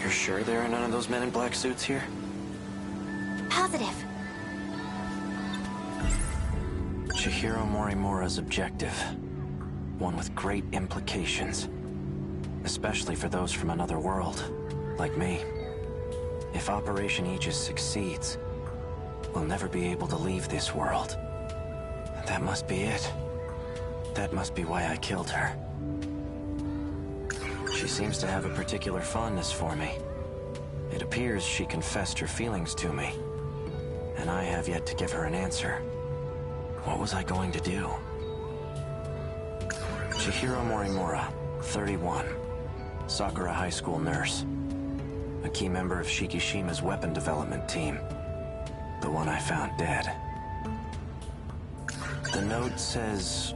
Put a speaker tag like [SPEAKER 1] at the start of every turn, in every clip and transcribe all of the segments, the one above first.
[SPEAKER 1] You're sure there are none of those men in black suits here?
[SPEAKER 2] Positive.
[SPEAKER 1] Chihiro Morimura's objective. One with great implications. Especially for those from another world, like me. If Operation Aegis succeeds, we'll never be able to leave this world. That must be it. That must be why I killed her. She seems to have a particular fondness for me. It appears she confessed her feelings to me. And I have yet to give her an answer. What was I going to do? Chihiro Morimura, 31. Sakura High School nurse. A key member of Shikishima's weapon development team. The one I found dead. The note says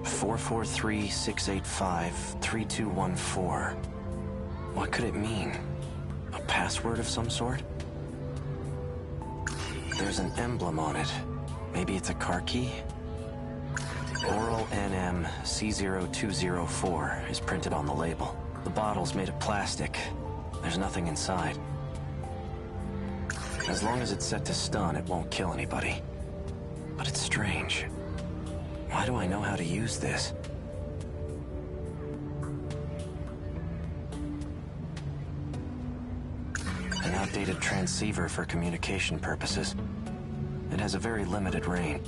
[SPEAKER 1] 443-685-3214. What could it mean? A password of some sort? There's an emblem on it. Maybe it's a car key? Oral NM C0204 is printed on the label. The bottle's made of plastic. There's nothing inside. As long as it's set to stun, it won't kill anybody. But it's strange. Why do I know how to use this? An outdated transceiver for communication purposes. It has a very limited range.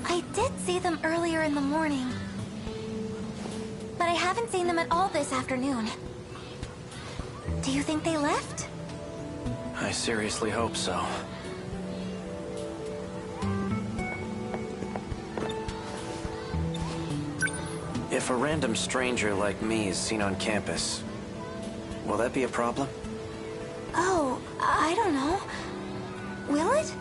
[SPEAKER 2] I did see them earlier in the morning. But I haven't seen them at all this afternoon. Do you think they left?
[SPEAKER 1] I seriously hope so. If a random stranger like me is seen on campus, will that be a problem?
[SPEAKER 2] Oh, I don't know. Will it?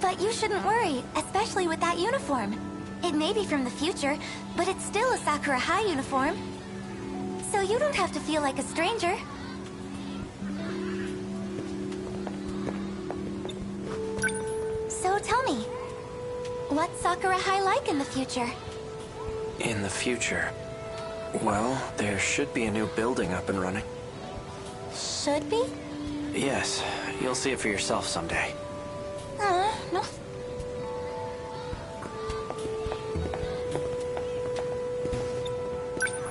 [SPEAKER 2] But you shouldn't worry, especially with that uniform. It may be from the future, but it's still a Sakura High uniform. So you don't have to feel like a stranger. So tell me, what's Sakura High like in the future?
[SPEAKER 1] In the future? Well, there should be a new building up and running.
[SPEAKER 2] Should be?
[SPEAKER 1] Yes, you'll see it for yourself someday.
[SPEAKER 2] No.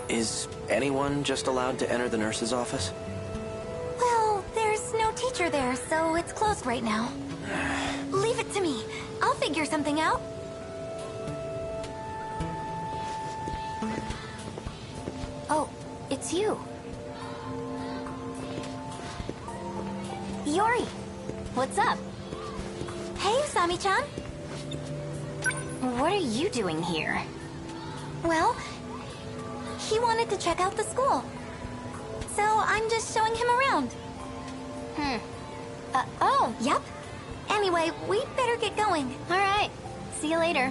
[SPEAKER 1] Is anyone just allowed to enter the nurse's office?
[SPEAKER 2] Well, there's no teacher there, so it's closed right now. Leave it to me. I'll figure something out. Oh, it's you. Yori, what's up? Hey, Usami-chan.
[SPEAKER 3] What are you doing here?
[SPEAKER 2] Well, he wanted to check out the school. So I'm just showing him around. Oh, yep. Anyway, we'd better get going.
[SPEAKER 3] All right. See you later.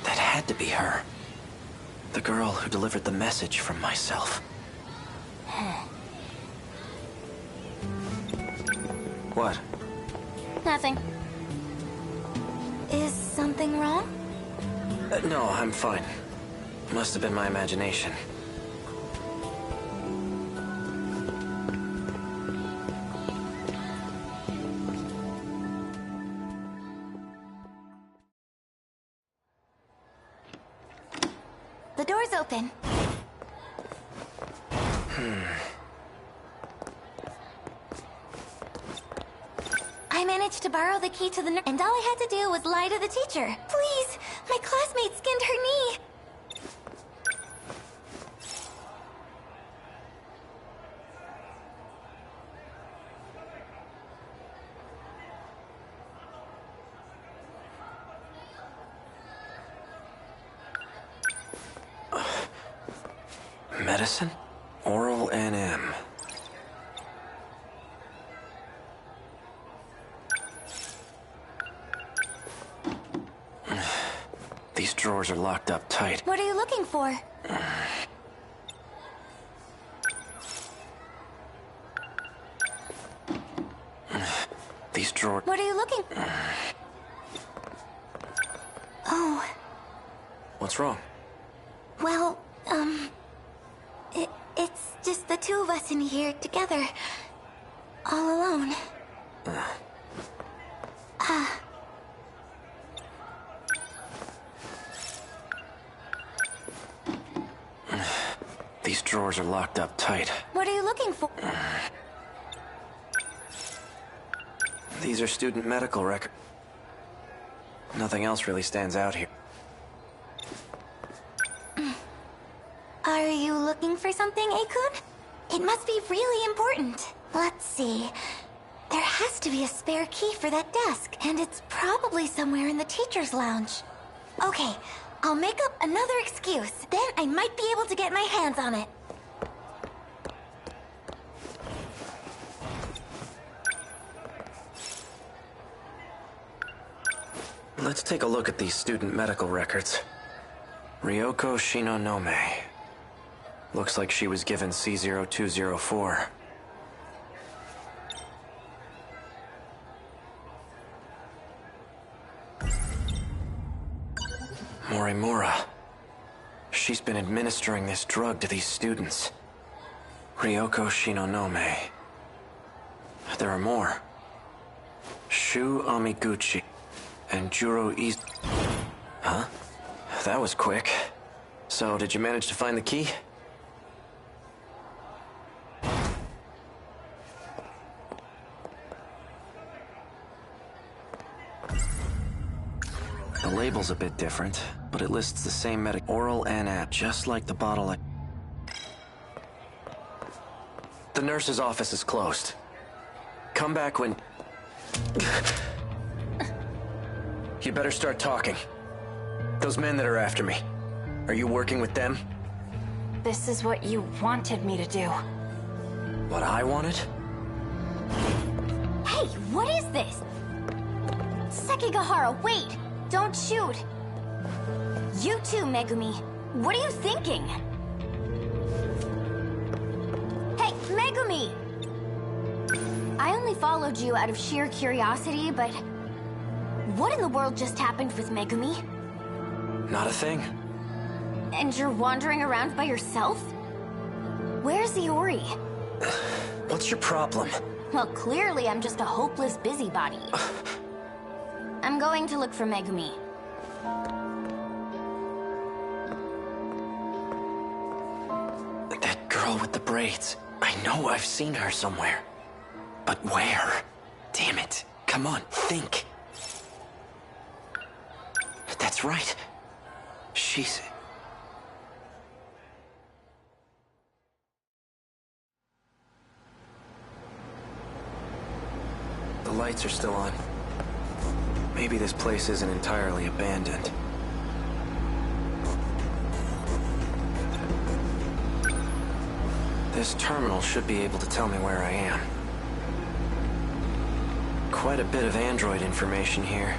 [SPEAKER 1] That had to be her. The girl who delivered the message from myself. What?
[SPEAKER 3] Nothing.
[SPEAKER 2] Is something wrong?
[SPEAKER 1] No, I'm fine. Must have been my imagination.
[SPEAKER 2] The door's open. I managed to borrow the key to the and all I had to do was lie to the teacher. Please! My classmate skinned her knee!
[SPEAKER 1] Medicine? Oral NM. drawers are locked up tight.
[SPEAKER 2] What are you looking for?
[SPEAKER 1] These drawers...
[SPEAKER 2] What are you looking... Oh,
[SPEAKER 1] What's wrong?
[SPEAKER 2] well, it's just the two of us in here together. All alone.
[SPEAKER 1] These drawers are locked up tight.
[SPEAKER 2] What are you looking for?
[SPEAKER 1] These are student medical records. Nothing else really stands out here.
[SPEAKER 2] Are you looking for something, Akun? It must be really important. Let's see. There has to be a spare key for that desk, and it's probably somewhere in the teacher's lounge. Okay, I'll make up another excuse. Then I might be able to get my hands on it.
[SPEAKER 1] Let's take a look at these student medical records. Ryoko Shinonome. Looks like she was given C0204. Morimura. She's been administering this drug to these students. Ryoko Shinonome. There are more. Shu Amiguchi and Juro Iz... Huh? That was quick. So, did you manage to find the key? The label's a bit different, but it lists the same oral and app, just like the bottle. The nurse's office is closed. Come back when... You better start talking. Those men that are after me, are you working with them?
[SPEAKER 3] This is what you wanted me to do.
[SPEAKER 1] What I wanted?
[SPEAKER 3] Hey, what is this? Sekigahara, wait! Don't shoot! You too, Megumi. What are you thinking? Hey, Megumi! I only followed you out of sheer curiosity, but... What in the world just happened with Megumi?
[SPEAKER 1] Not a thing.
[SPEAKER 3] And you're wandering around by yourself? Where's Iori?
[SPEAKER 1] What's your problem?
[SPEAKER 3] Well, clearly I'm just a hopeless busybody. I'm going to look for Megumi.
[SPEAKER 1] That girl with the braids. I know I've seen her somewhere. But where? Damn it. Come on, think. That's right. She's... The lights are still on. Maybe this place isn't entirely abandoned. This terminal should be able to tell me where I am. Quite a bit of Android information here.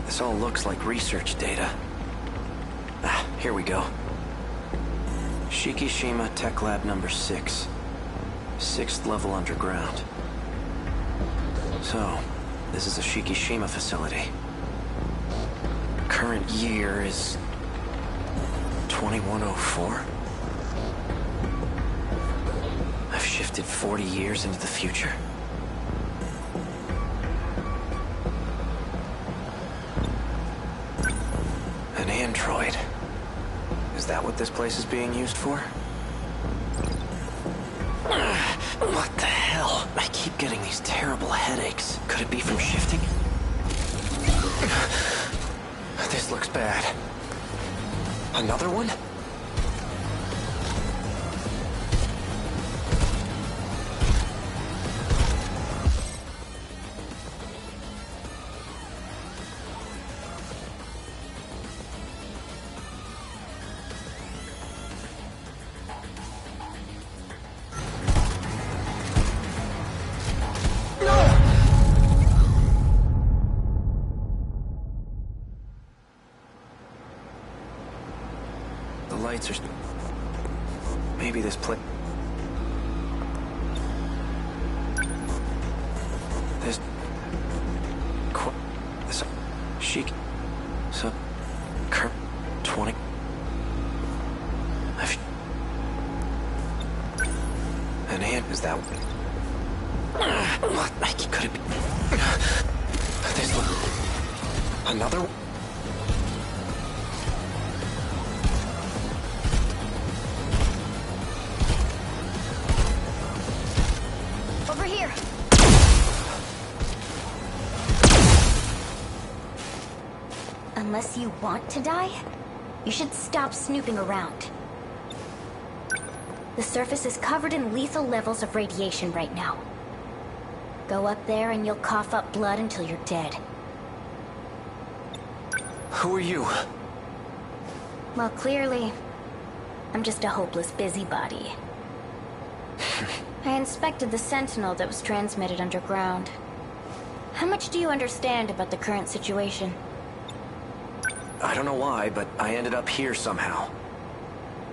[SPEAKER 1] This all looks like research data. Ah, here we go. Shikishima Tech Lab number 6. 6th level underground. So, this is a Shikishima facility. Current year is... 2104? I've shifted 40 years into the future. An android. Is that what this place is being used for? What the hell? I keep getting these terrible headaches. Could it be from shifting? This looks bad. Another one? lights or... Maybe this place... This... This... Chic... So... Curb... 20... An ant, is that... What? Could it be... This... Another...
[SPEAKER 3] Over here. Unless you want to die, you should stop snooping around. The surface is covered in lethal levels of radiation right now. Go up there and you'll cough up blood until you're dead.
[SPEAKER 1] Who are you?
[SPEAKER 3] Well, clearly, I'm just a hopeless busybody. I inspected the Sentinel that was transmitted underground. How much do you understand about the current situation?
[SPEAKER 1] I don't know why, but I ended up here somehow.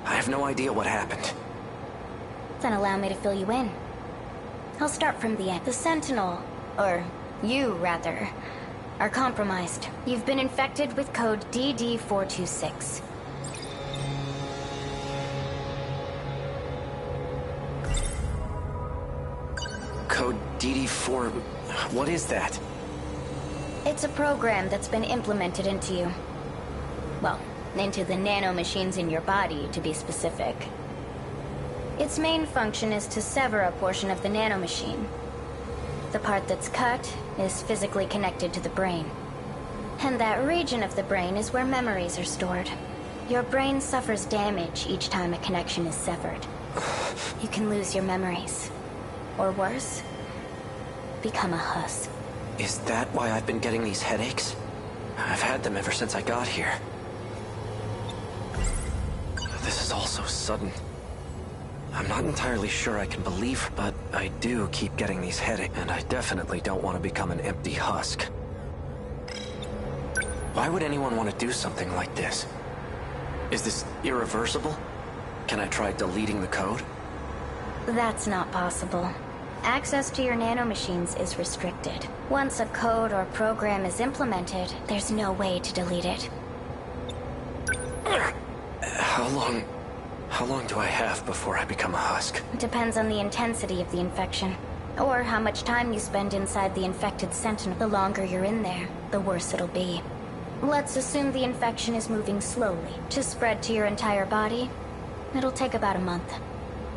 [SPEAKER 1] I have no idea what happened.
[SPEAKER 3] Then allow me to fill you in. I'll start from the end. The Sentinel, or you rather, are compromised. You've been infected with code DD426.
[SPEAKER 1] Code DD4... What is that?
[SPEAKER 3] It's a program that's been implemented into you. Well, into the nanomachines in your body, to be specific. Its main function is to sever a portion of the nanomachine. The part that's cut is physically connected to the brain. And that region of the brain is where memories are stored. Your brain suffers damage each time a connection is severed. You can lose your memories. Or worse, become a husk.
[SPEAKER 1] Is that why I've been getting these headaches? I've had them ever since I got here. This is all so sudden. I'm not entirely sure I can believe, but I do keep getting these headaches, and I definitely don't want to become an empty husk. Why would anyone want to do something like this? Is this irreversible? Can I try deleting the code?
[SPEAKER 3] That's not possible. Access to your nanomachines is restricted. Once a code or program is implemented, there's no way to delete it.
[SPEAKER 1] How long do I have before I become a husk?
[SPEAKER 3] It depends on the intensity of the infection. Or how much time you spend inside the infected Sentinel. The longer you're in there, the worse it'll be. Let's assume the infection is moving slowly. To spread to your entire body, it'll take about a month.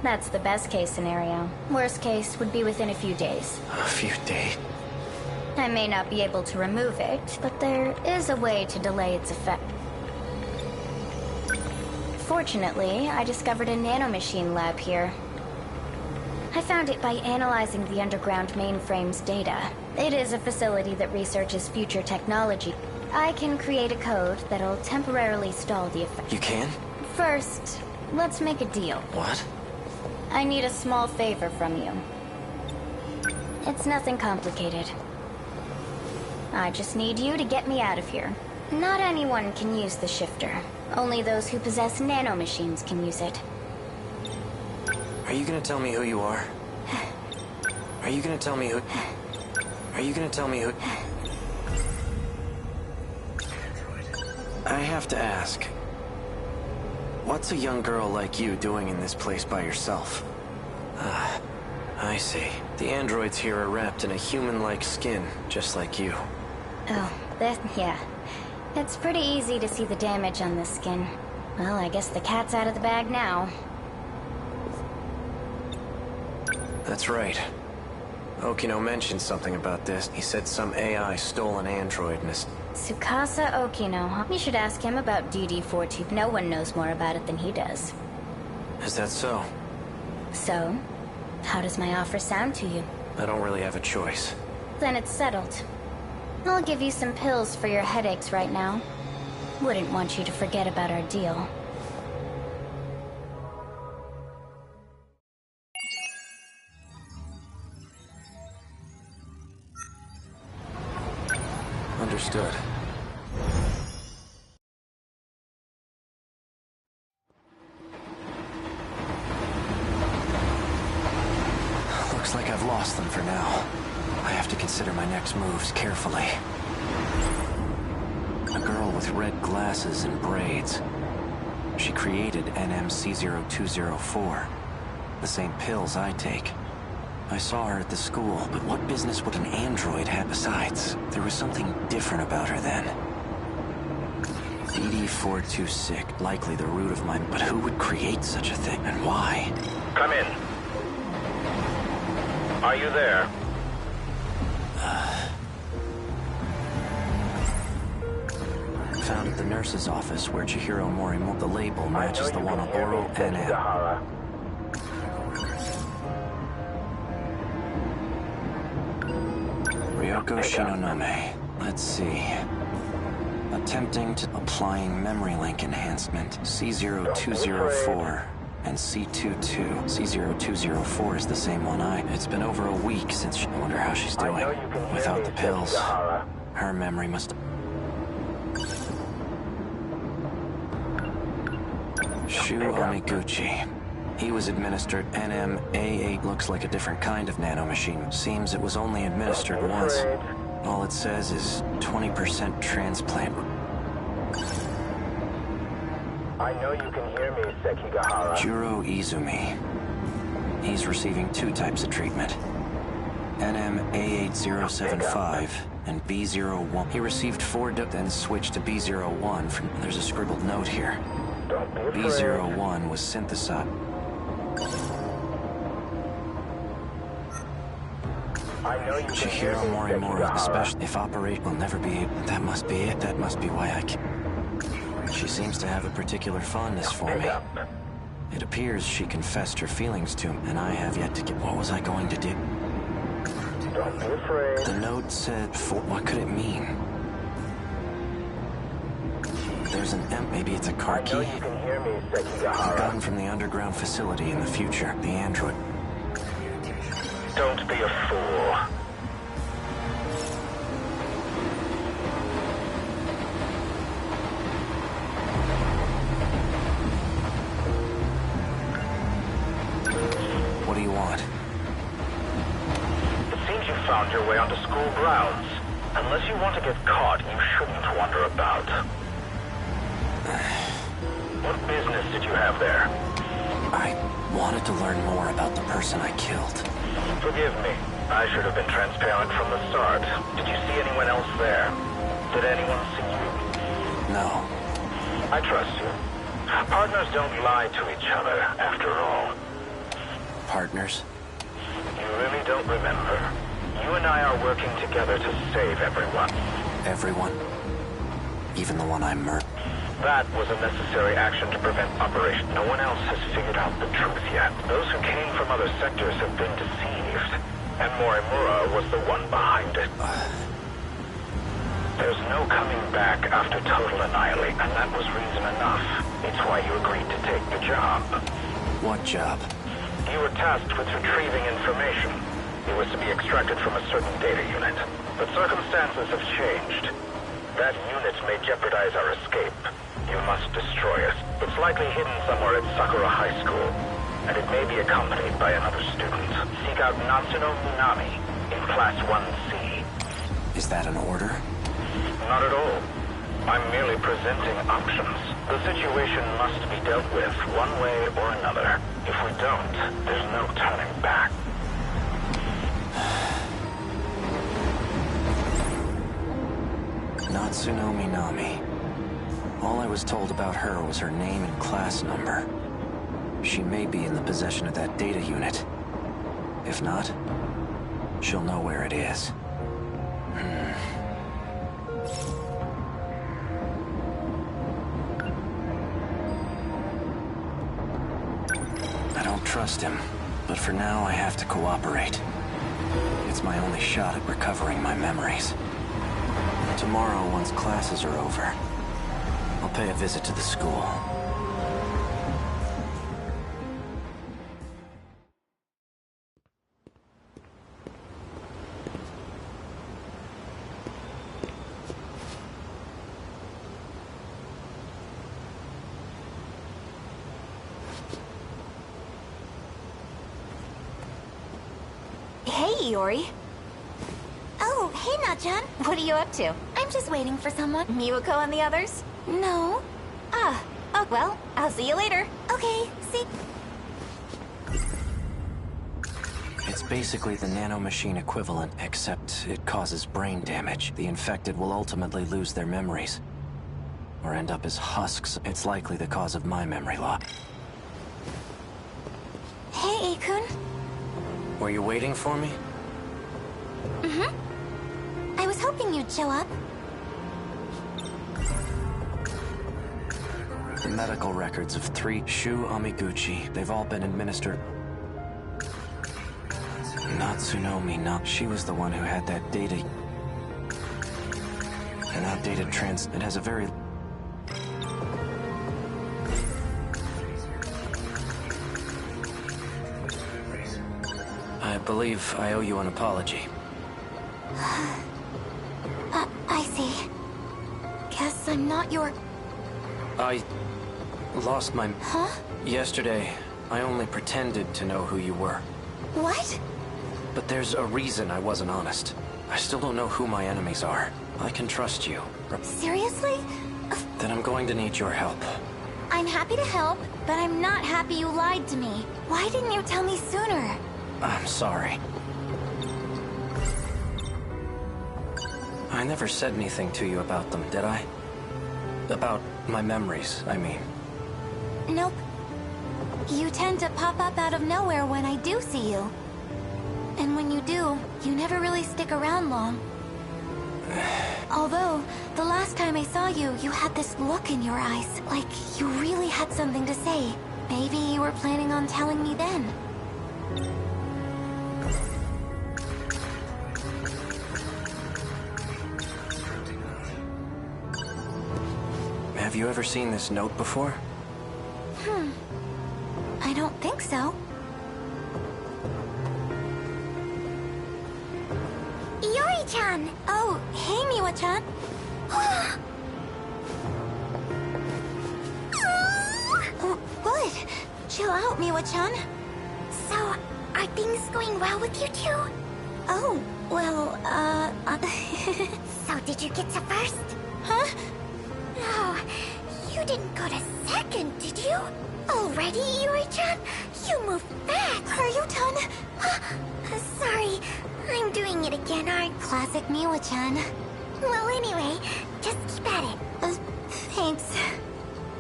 [SPEAKER 3] That's the best case scenario. Worst case would be within a few days.
[SPEAKER 1] A few days?
[SPEAKER 3] I may not be able to remove it, but there is a way to delay its effect. Fortunately, I discovered a nanomachine lab here. I found it by analyzing the underground mainframe's data. It is a facility that researches future technology. I can create a code that'll temporarily stall the effect.
[SPEAKER 1] You can?
[SPEAKER 3] First, let's make a deal.
[SPEAKER 1] What?
[SPEAKER 3] I need a small favor from you. It's nothing complicated. I just need you to get me out of here. Not anyone can use the shifter. Only those who possess nanomachines can use it.
[SPEAKER 1] Are you gonna tell me who you are? Are you gonna tell me who... Are you gonna tell me who... I have to ask. What's a young girl like you doing in this place by yourself? Ah, I see. The androids here are wrapped in a human-like skin, just like you.
[SPEAKER 3] Oh, yeah. It's pretty easy to see the damage on this skin. Well, I guess the cat's out of the bag now.
[SPEAKER 1] That's right. Okino mentioned something about this. He said some AI stole an android and is...
[SPEAKER 3] Tsukasa Okino, huh? You should ask him about DD42. No one knows more about it than he does.
[SPEAKER 1] Is that so?
[SPEAKER 3] So? How does my offer sound to you?
[SPEAKER 1] I don't really have a choice.
[SPEAKER 3] Then it's settled. I'll give you some pills for your headaches right now. Wouldn't want you to forget about our deal.
[SPEAKER 1] Understood. Looks like I've lost them for now. I have to consider my next moves carefully. A girl with red glasses and braids. She created NMC0204. The same pills I take. I saw her at the school, but what business would an android have? Besides, there was something different about her then. BD426, likely the root of my... But who would create such a thing, and why?
[SPEAKER 4] Come in. Are you there?
[SPEAKER 1] Found at the nurse's office where Chihiro Morimoto. The label matches the one on oral NM. Ryoko Shinonome. Let's see. Attempting to... Applying memory link enhancement. C0204 and C22. C0204 is the same one It's been over a week since I wonder how she's doing. Without the pills, her memory must... Shu Omiguchi. He was administered NMA8. Looks like a different kind of nanomachine. Seems it was only administered once. All it says is 20% transplant.
[SPEAKER 4] I know you can hear me, Sekigahara.
[SPEAKER 1] Juro Izumi. He's receiving 2 types of treatment. NMA8075 and B01. He received 4 then switched to B01 from... There's a scribbled note here.
[SPEAKER 4] Don't be afraid.
[SPEAKER 1] B01 was synthesized.
[SPEAKER 4] I know you can hear
[SPEAKER 1] Chihiro
[SPEAKER 4] me,
[SPEAKER 1] Morimura,
[SPEAKER 4] Sekigahara.
[SPEAKER 1] especially if operate will never be... That must be it. That must be why I can... She seems to have a particular fondness for me. It appears she confessed her feelings to him, and I have yet to get... What was I going to do?
[SPEAKER 4] Don't be afraid.
[SPEAKER 1] The note said... What could it mean? There's an M. Maybe it's a car
[SPEAKER 4] I know
[SPEAKER 1] key?
[SPEAKER 4] you can hear me,
[SPEAKER 1] A
[SPEAKER 4] Sekigahara.
[SPEAKER 1] gun from the underground facility in the future. The android.
[SPEAKER 4] Don't be a fool.
[SPEAKER 1] What do you want?
[SPEAKER 4] It seems you found your way onto school grounds. Unless you want to get caught, you shouldn't wander about. What business did you have there?
[SPEAKER 1] I wanted to learn more about the person I killed.
[SPEAKER 4] Forgive me. I should have been transparent from the start. Did you see anyone else there? Did anyone see you?
[SPEAKER 1] No.
[SPEAKER 4] I trust you. Partners don't lie to each other, after all.
[SPEAKER 1] Partners?
[SPEAKER 4] You really don't remember. You and I are working together to save everyone.
[SPEAKER 1] Everyone? Even the one I murdered?
[SPEAKER 4] That was a necessary action to prevent operation. No one else has figured out the truth yet. Those who came from other sectors have been deceived. And Morimura was the one behind it. There's no coming back after total annihilate, and that was reason enough. It's why you agreed to take the job.
[SPEAKER 1] What job?
[SPEAKER 4] You were tasked with retrieving information. It was to be extracted from a certain data unit. But circumstances have changed. That unit may jeopardize our escape. You must destroy it. It's likely hidden somewhere at Sakura High School, and it may be accompanied by another student. Seek out Natsuno Minami in Class 1C.
[SPEAKER 1] Is that an order?
[SPEAKER 4] Not at all. I'm merely presenting options. The situation must be dealt with one way or another. If we don't, there's no turning back.
[SPEAKER 1] Natsuno Minami. All I was told about her was her name and class number. She may be in the possession of that data unit. If not, she'll know where it is. I don't trust him, but for now I have to cooperate. It's my only shot at recovering my memories. Tomorrow, once classes are over, I'll pay a visit to the school.
[SPEAKER 2] Hey, Yori. Oh, hey, Nachan. What are you up to? I'm just waiting for someone. Miłego and the others? No. Ah, oh, well, I'll see you later. Okay, see...
[SPEAKER 1] It's basically the nanomachine equivalent, except it causes brain damage. The infected will ultimately lose their memories. Or end up as husks. It's likely the cause of my memory loss.
[SPEAKER 2] Hey, Akun.
[SPEAKER 1] Were you waiting for me?
[SPEAKER 2] Mm-hmm. I was hoping you'd show up.
[SPEAKER 1] The medical records of 3 Shu Amiguchi. They've all been administered. Natsunomi, she was the one who had that data. An outdated it has a very... I believe I owe you an apology.
[SPEAKER 2] I see. Guess I'm not your...
[SPEAKER 1] I lost my...
[SPEAKER 2] Huh?
[SPEAKER 1] Yesterday, I only pretended to know who you were.
[SPEAKER 2] What?
[SPEAKER 1] But there's a reason I wasn't honest. I still don't know who my enemies are. I can trust you.
[SPEAKER 2] Seriously?
[SPEAKER 1] Then I'm going to need your help.
[SPEAKER 2] I'm happy to help, but I'm not happy you lied to me. Why didn't you tell me sooner?
[SPEAKER 1] I'm sorry. I never said anything to you about them, did I? About my memories, I mean.
[SPEAKER 2] Nope. You tend to pop up out of nowhere when I do see you. And when you do, you never really stick around long. Although, the last time I saw you, you had this look in your eyes, like you really had something to say. Maybe you were planning on telling me then.
[SPEAKER 1] Have you ever seen this note before?
[SPEAKER 2] I don't think so. Yori-chan! Oh, hey, Miwa-chan. What? Chill out, Miwa-chan. So, are things going well with you two? Oh, well, So did you get to first? Huh? No, you didn't go to second, did you? Already, Yori-chan? You moved fast. Are you done? Sorry, I'm doing it again, aren't... Classic Miwa-chan. Well, anyway, just keep at it. Thanks.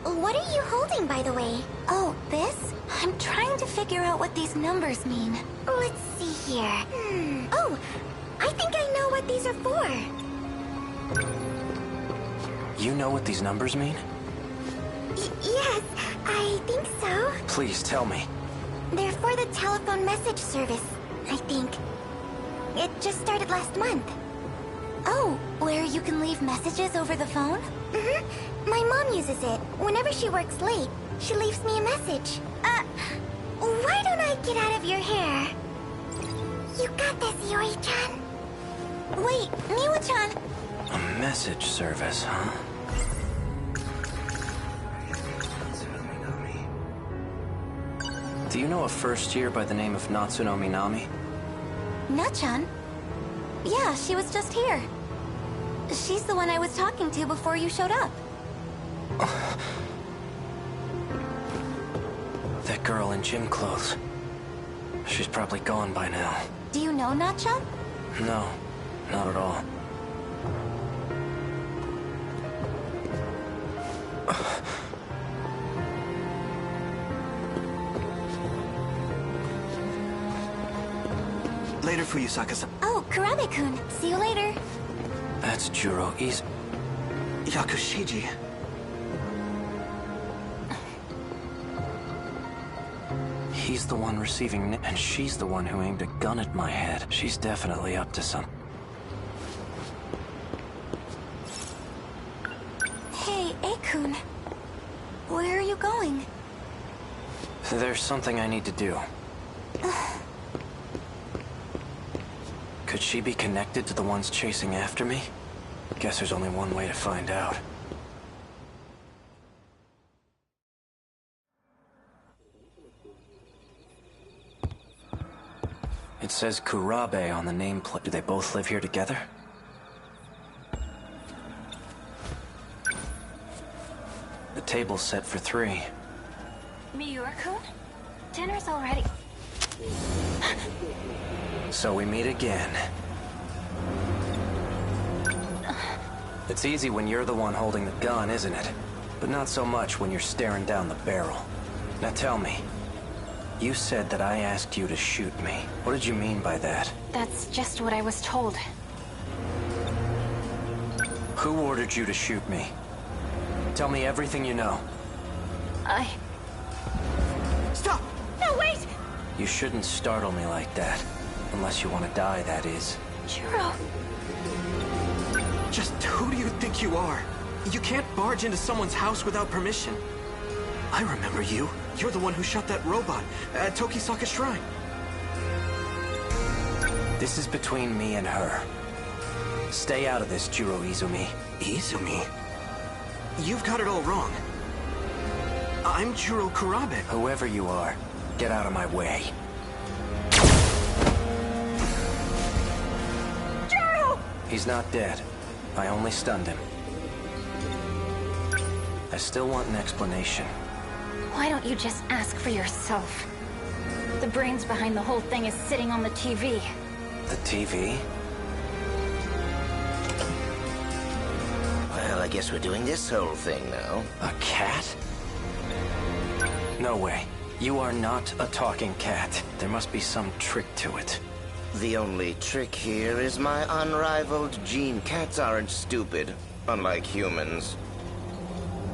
[SPEAKER 2] What are you holding, by the way? Oh, this? I'm trying to figure out what these numbers mean. Let's see here. Oh, I think I know what these are for.
[SPEAKER 1] You know what these numbers mean?
[SPEAKER 2] Yes, I think so.
[SPEAKER 1] Please tell me.
[SPEAKER 2] They're for the telephone message service, I think. It just started last month. Oh, where you can leave messages over the phone? Mm-hmm. My mom uses it. Whenever she works late, she leaves me a message. Why don't I get out of your hair? You got this, Yori-chan. Wait, Miwa-chan.
[SPEAKER 1] A message service, huh? Do you know a first year by the name of Natsuno Minami?
[SPEAKER 2] Nachan? Yeah, she was just here. She's the one I was talking to before you showed up.
[SPEAKER 1] That girl in gym clothes. She's probably gone by now.
[SPEAKER 2] Do you know Nachan?
[SPEAKER 1] No, not at all.
[SPEAKER 5] Later for you, Saka-san.
[SPEAKER 2] Oh, Karabe-kun. See you later.
[SPEAKER 1] That's Juro
[SPEAKER 5] Yakushiji.
[SPEAKER 1] He's the one receiving, and she's the one who aimed a gun at my head. She's definitely up to something.
[SPEAKER 2] Hey, Akun. Where are you going?
[SPEAKER 1] There's something I need to do. Could she be connected to the ones chasing after me? Guess there's only one way to find out. It says Kurabe on the nameplate. Do they both live here together? The table's set for 3.
[SPEAKER 2] Miura-kun? Dinner's already...
[SPEAKER 1] So we meet again. It's easy when you're the one holding the gun, isn't it? But not so much when you're staring down the barrel. Now tell me, you said that I asked you to shoot me. What did you mean by that?
[SPEAKER 2] That's just what I was told.
[SPEAKER 1] Who ordered you to shoot me? Tell me everything you know.
[SPEAKER 2] Stop! No, wait!
[SPEAKER 1] You shouldn't startle me like that. Unless you want to die, that is.
[SPEAKER 2] Juro...
[SPEAKER 5] Just who do you think you are? You can't barge into someone's house without permission. I remember you. You're the one who shot that robot at Tokisaka Shrine.
[SPEAKER 1] This is between me and her. Stay out of this, Juro Izumi.
[SPEAKER 5] Izumi? You've got it all wrong. I'm Juro Kurabe.
[SPEAKER 1] Whoever you are, get out of my way.
[SPEAKER 2] Juro!
[SPEAKER 1] He's not dead. I only stunned him. I still want an explanation.
[SPEAKER 2] Why don't you just ask for yourself? The brains behind the whole thing is sitting on the TV.
[SPEAKER 1] The TV?
[SPEAKER 6] Well, I guess we're doing this whole thing now.
[SPEAKER 1] A cat? No way. You are not a talking cat. There must be some trick to it.
[SPEAKER 6] The only trick here is my unrivaled gene. Cats aren't stupid, unlike humans.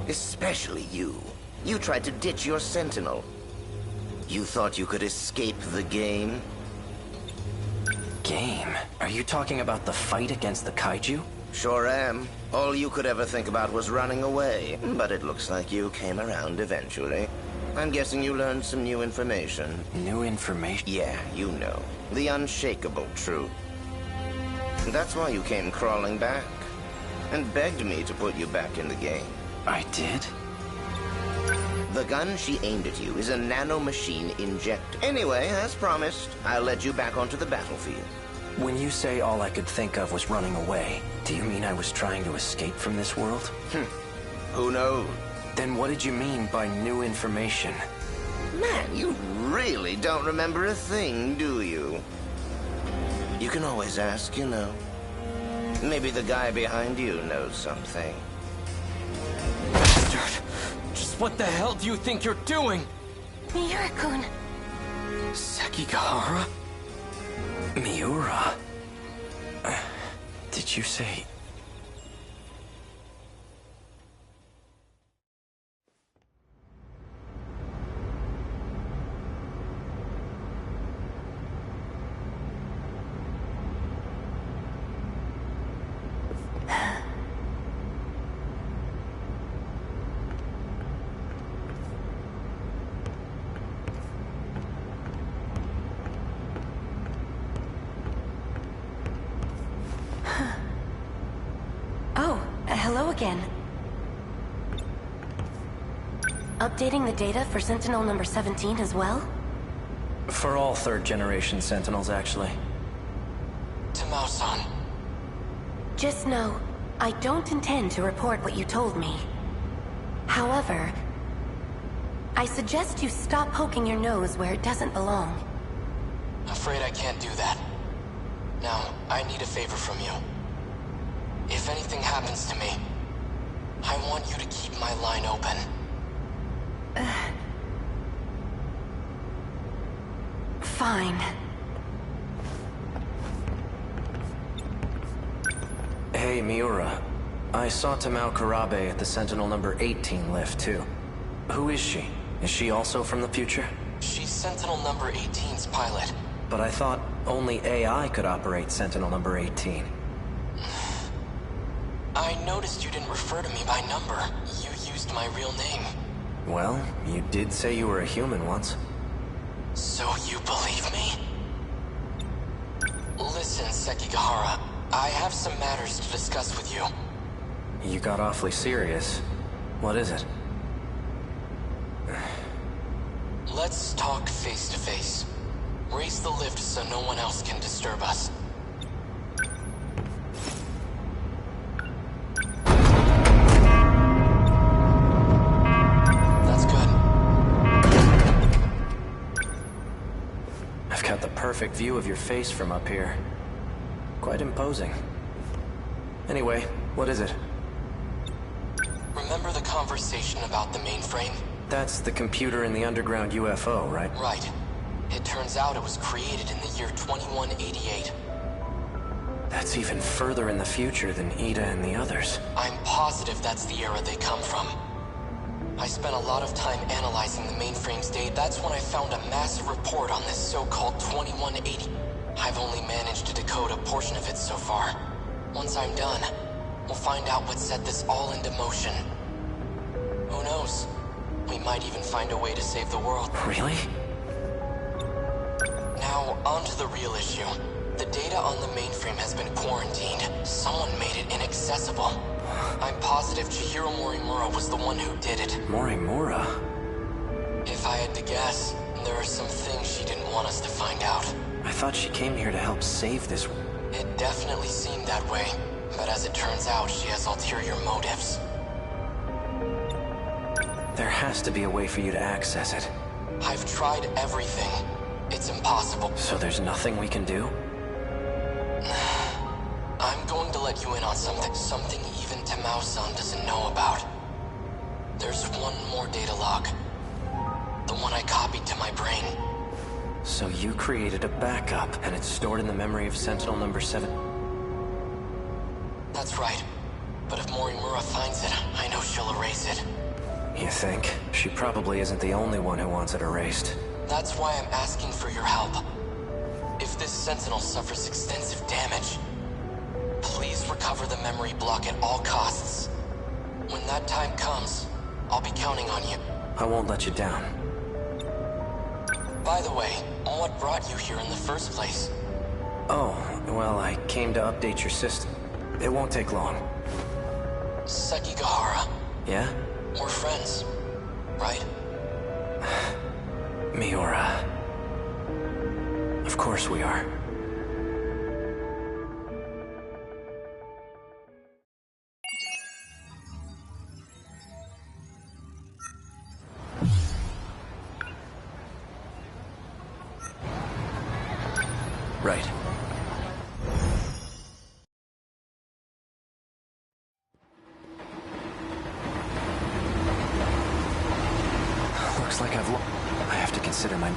[SPEAKER 6] Especially you. You tried to ditch your Sentinel. You thought you could escape the game?
[SPEAKER 1] Game? Are you talking about the fight against the kaiju?
[SPEAKER 6] Sure am. All you could ever think about was running away. But it looks like you came around eventually. I'm guessing you learned some new information.
[SPEAKER 1] New information?
[SPEAKER 6] Yeah, you know. The unshakable truth. That's why you came crawling back. And begged me to put you back in the game.
[SPEAKER 1] I did?
[SPEAKER 6] The gun she aimed at you is a nanomachine injector. Anyway, as promised, I'll let you back onto the battlefield.
[SPEAKER 1] When you say all I could think of was running away, do you mean I was trying to escape from this world?
[SPEAKER 6] Who knows?
[SPEAKER 1] Then what did you mean by new information?
[SPEAKER 6] Man, you really don't remember a thing, do you? You can always ask, you know. Maybe the guy behind you knows something.
[SPEAKER 5] Bastard! Just what the hell do you think you're doing?
[SPEAKER 2] Miura-kun.
[SPEAKER 5] Sekigahara?
[SPEAKER 1] Miura? Did you say...
[SPEAKER 7] Hello again. Updating the data for Sentinel number 17 as well?
[SPEAKER 1] For all third-generation Sentinels, actually.
[SPEAKER 5] Tamao-san.
[SPEAKER 7] Just know, I don't intend to report what you told me. However, I suggest you stop poking your nose where it doesn't belong.
[SPEAKER 8] Afraid I can't do that. Now, I need a favor from you. If anything happens to me, I want you to keep my line open.
[SPEAKER 7] Fine.
[SPEAKER 1] Hey, Miura. I saw Tamao Kurabe at the Sentinel number 18 lift, too. Who is she? Is she also from the future?
[SPEAKER 8] She's Sentinel number 18's pilot.
[SPEAKER 1] But I thought only AI could operate Sentinel number 18.
[SPEAKER 8] I noticed you didn't refer to me by number. You used my real name.
[SPEAKER 1] Well, you did say you were a human once.
[SPEAKER 8] So you believe me? Listen, Sekigahara. I have some matters to discuss with you.
[SPEAKER 1] You got awfully serious. What is it?
[SPEAKER 8] Let's talk face to face. Raise the lift so no one else can disturb us. That's good.
[SPEAKER 1] I've got the perfect view of your face from up here. Quite imposing. Anyway, what is it?
[SPEAKER 8] Remember the conversation about the mainframe?
[SPEAKER 1] That's the computer in the underground UFO, right?
[SPEAKER 8] Right. It turns out it was created in the year 2188.
[SPEAKER 1] That's even further in the future than Ida and the others.
[SPEAKER 8] I'm positive that's the era they come from. I spent a lot of time analyzing the mainframe's data. That's when I found a massive report on this so-called 2180. I've only managed to decode a portion of it so far. Once I'm done, we'll find out what set this all into motion. Who knows? We might even find a way to save the world.
[SPEAKER 1] Really?
[SPEAKER 8] Now, on to the real issue. The data on the mainframe has been quarantined. Someone made it inaccessible. I'm positive Chihiro Morimura was the one who did it.
[SPEAKER 1] Morimura?
[SPEAKER 8] If I had to guess, there are some things she didn't want us to find out.
[SPEAKER 1] I thought she came here to help save this...
[SPEAKER 8] It definitely seemed that way, but as it turns out, she has ulterior motives.
[SPEAKER 1] There has to be a way for you to access it.
[SPEAKER 8] I've tried everything. It's impossible.
[SPEAKER 1] So there's nothing we can do?
[SPEAKER 8] I'm going to let you in on something. Something even Tamao-san doesn't know about. There's one more data log. The one I copied to my brain.
[SPEAKER 1] So you created a backup, and it's stored in the memory of Sentinel number 7?
[SPEAKER 8] That's right. But if Morimura finds it, I know she'll erase it.
[SPEAKER 1] You think? She probably isn't the only one who wants it erased.
[SPEAKER 8] That's why I'm asking for your help. If this Sentinel suffers extensive damage, please recover the memory block at all costs. When that time comes, I'll be counting on you.
[SPEAKER 1] I won't let you down.
[SPEAKER 8] By the way, what brought you here in the first place?
[SPEAKER 1] Oh, well, I came to update your system. It won't take long.
[SPEAKER 8] Sekigahara.
[SPEAKER 1] Yeah?
[SPEAKER 8] We're friends, right?
[SPEAKER 1] Miura. Of course we are. Right. Looks like I have to consider my...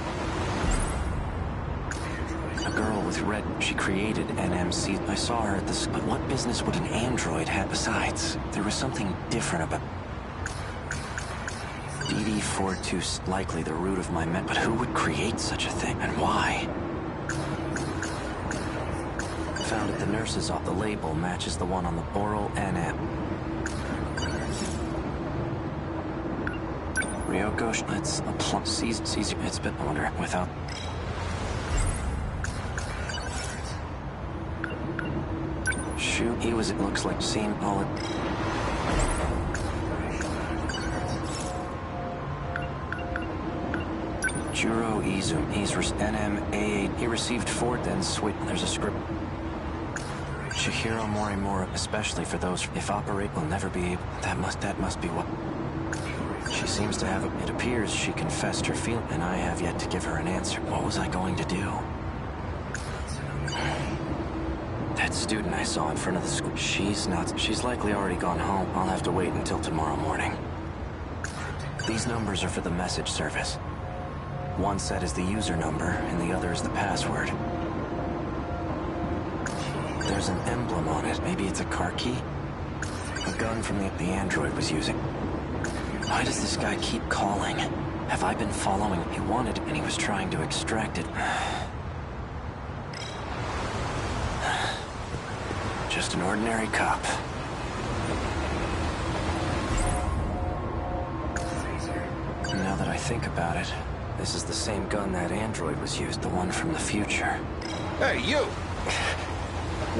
[SPEAKER 1] A girl with red... She created NMC. I saw her at the... But what business would an android have? Besides, there was something different about... DD-42... Likely the root of my But who would create such a thing? And why? Found at the nurse's office. The label matches the one on the oral NM. Ryoko, it's a plum. Caesar, it's been wonder without. Shoot, he was. It looks like seen all it. Juro Izum. He's NMA8. He received 4th and switch. There's a script. Chihiro Morimura, especially for those. If operate will never be able. That must be what. She seems to have it appears she confessed her feeling, and I have yet to give her an answer. What was I going to do? That student I saw in front of the school, she's likely already gone home. I'll have to wait until tomorrow morning. These numbers are for the message service. One set is the user number, and the other is the password. There's an emblem on it. Maybe it's a car key? A gun from the android was using. Why does this guy keep calling? Have I been following? He wanted it, and he was trying to extract it. Just an ordinary cop. Now that I think about it, this is the same gun that android was used, the one from the future.
[SPEAKER 9] Hey, you!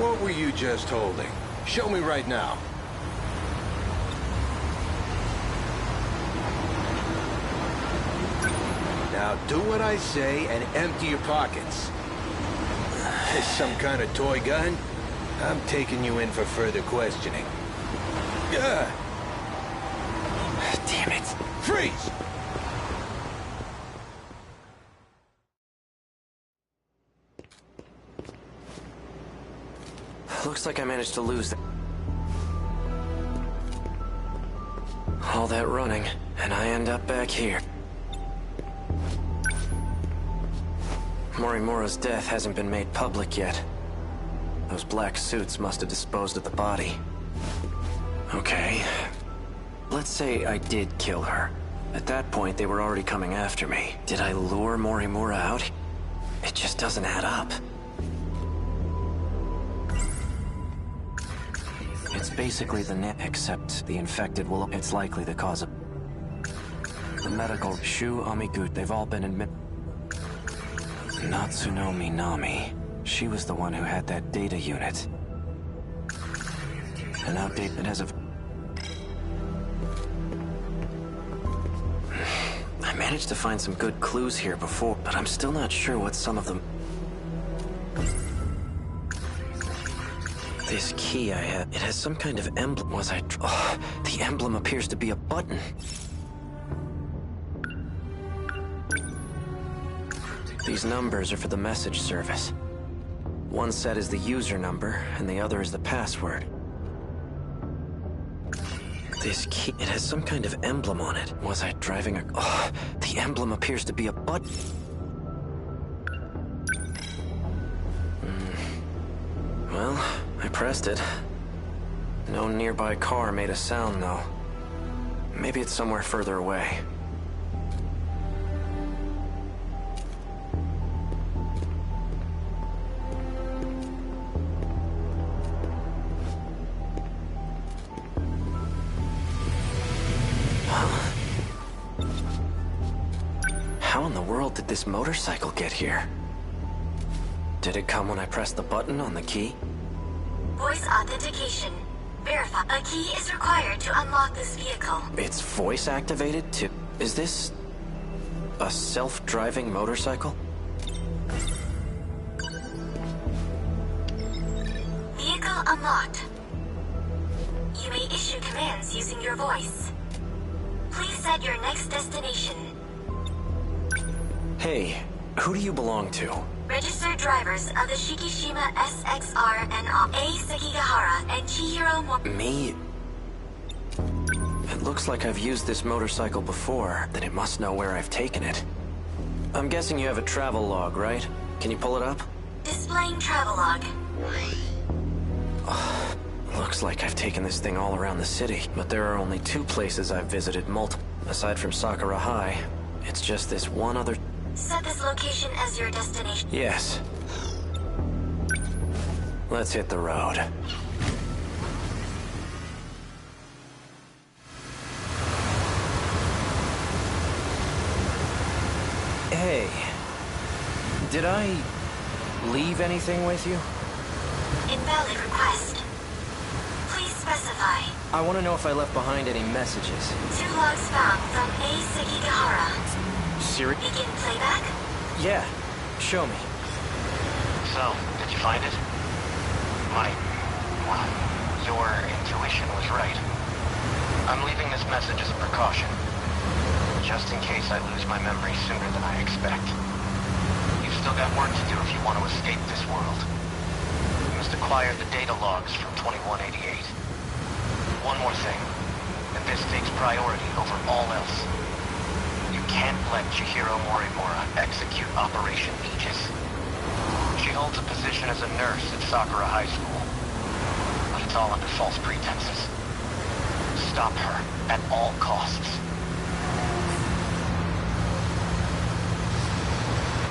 [SPEAKER 9] What were you just holding? Show me right now. Now Now do what I say and empty your pockets. This some kind of toy gun? I'm taking you in for further questioning.
[SPEAKER 1] Damn it.
[SPEAKER 9] Freeze!
[SPEAKER 1] Looks like I managed to lose all that running, and I end up back here. Morimura's death hasn't been made public yet. Those black suits must have disposed of the body. Okay. Let's say I did kill her. At that point, they were already coming after me. Did I lure Morimura out? It just doesn't add up. It's basically the net, except the infected will... It's likely the cause of... The medical... Shu, Amigut, they've all been admitted... Natsuno Minami. She was the one who had that data unit. An outdated has a... I managed to find some good clues here before, but I'm still not sure what some of them... This key I have, it has some kind of emblem. The emblem appears to be a button. These numbers are for the message service. One set is the user number, and the other is the password. This key, it has some kind of emblem on it. Was I driving a... the emblem appears to be a button. Well, I pressed it. No nearby car made a sound, though. Maybe it's somewhere further away. How in the world did this motorcycle get here? Did it come when I pressed the button on the key?
[SPEAKER 10] Voice authentication. Verify. A key is required to unlock this vehicle.
[SPEAKER 1] It's voice activated to... Is this... a self-driving motorcycle?
[SPEAKER 10] Vehicle unlocked. You may issue commands using your voice. Please set your next destination.
[SPEAKER 1] Hey, who do you belong to?
[SPEAKER 10] Registered drivers of the Shikishima SXR and A. Sekigahara and Chihiro
[SPEAKER 1] Me? It looks like I've used this motorcycle before, then it must know where I've taken it. I'm guessing you have a travel log, right? Can you pull it up?
[SPEAKER 10] Displaying travel log.
[SPEAKER 1] Looks like I've taken this thing all around the city, but there are only 2 places I've visited aside from Sakura High. It's just this one other...
[SPEAKER 10] Set this location as your destination.
[SPEAKER 1] Yes. Let's hit the road. Hey, did I leave anything with you?
[SPEAKER 10] Invalid request. Please specify.
[SPEAKER 1] I want to know if I left behind any messages.
[SPEAKER 10] 2 logs found from A. Sekigahara.
[SPEAKER 1] Siri?
[SPEAKER 10] Begin playback?
[SPEAKER 1] Yeah, show me.
[SPEAKER 11] So, did you find it? Well, your intuition was right. I'm leaving this message as a precaution. Just in case I lose my memory sooner than I expect. You've still got work to do if you want to escape this world. You must acquire the data logs from 2188. One more thing, and this takes priority over all else. You can't let Chihiro Morimura execute Operation Aegis. She holds a position as a nurse at Sakura High School, but it's all under false pretenses. Stop her at all costs.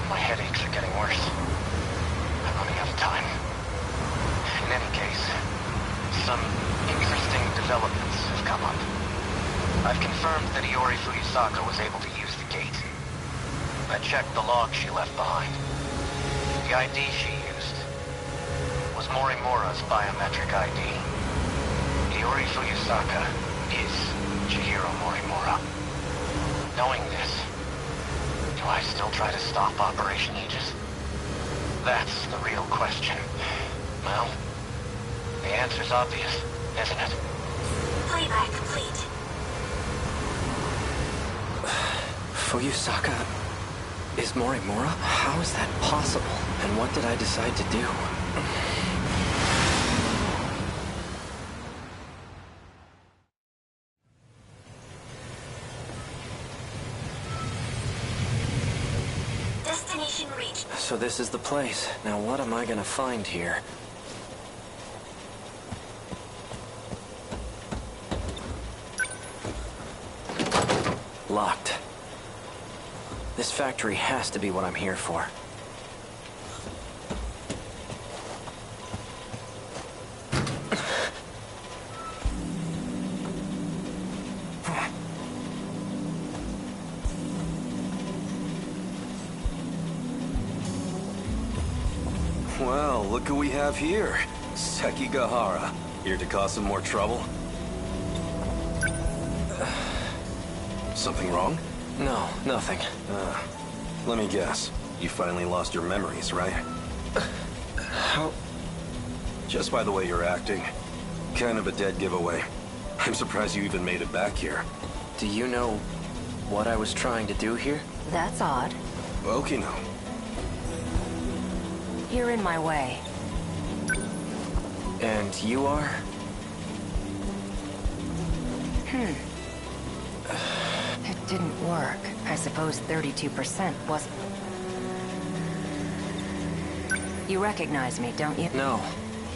[SPEAKER 11] My headaches are getting worse. I'm running out of time. In any case, some interesting developments have come up. I've confirmed that Iori Fuyusaka was able to use the gate. I checked the log she left behind. The ID she used was Morimura's biometric ID. Iori Fuyusaka is Chihiro Morimura. Knowing this, Do I still try to stop Operation Aegis? That's the real question. Well, the answer's obvious, isn't it?
[SPEAKER 10] Playback complete.
[SPEAKER 1] Fuyusaka is Morimura? How is that possible? And what did I decide to do?
[SPEAKER 10] Destination reached.
[SPEAKER 1] So this is the place. Now what am I gonna find here? Locked. This factory has to be what I'm here for.
[SPEAKER 12] Well, look who we have here. Sekigahara. Here to cause some more trouble? Something wrong?
[SPEAKER 1] No, nothing.
[SPEAKER 12] Let me guess. You finally lost your memories, right?
[SPEAKER 1] How?
[SPEAKER 12] Just by the way you're acting. Kind of a dead giveaway. I'm surprised you even made it back here.
[SPEAKER 1] Do you know what I was trying to do here?
[SPEAKER 7] That's odd.
[SPEAKER 12] Okay, now.
[SPEAKER 7] You're in my way.
[SPEAKER 1] And you are?
[SPEAKER 7] It didn't work. I suppose 32% wasn't... You recognize me, don't you?
[SPEAKER 1] No.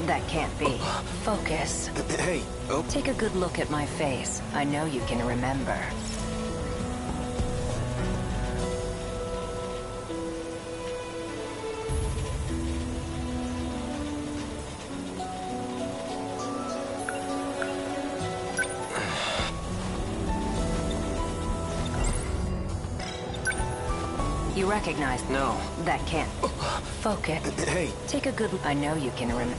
[SPEAKER 7] That can't be. Focus.
[SPEAKER 12] Hey, oh.
[SPEAKER 7] Take a good look at my face. I know you can remember. You recognize...
[SPEAKER 1] No.
[SPEAKER 7] That can't... Focus.
[SPEAKER 12] Hey.
[SPEAKER 7] Take a good... I know you can remember...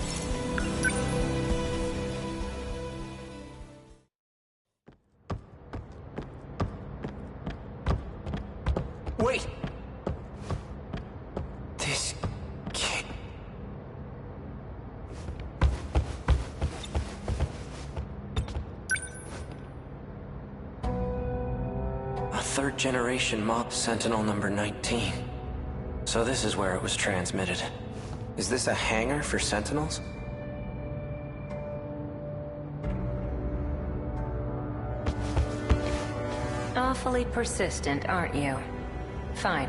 [SPEAKER 1] Wait! This can't... A third-generation mob Sentinel number 19. So this is where it was transmitted. Is this a hangar for Sentinels?
[SPEAKER 7] Awfully persistent, aren't you? Fine.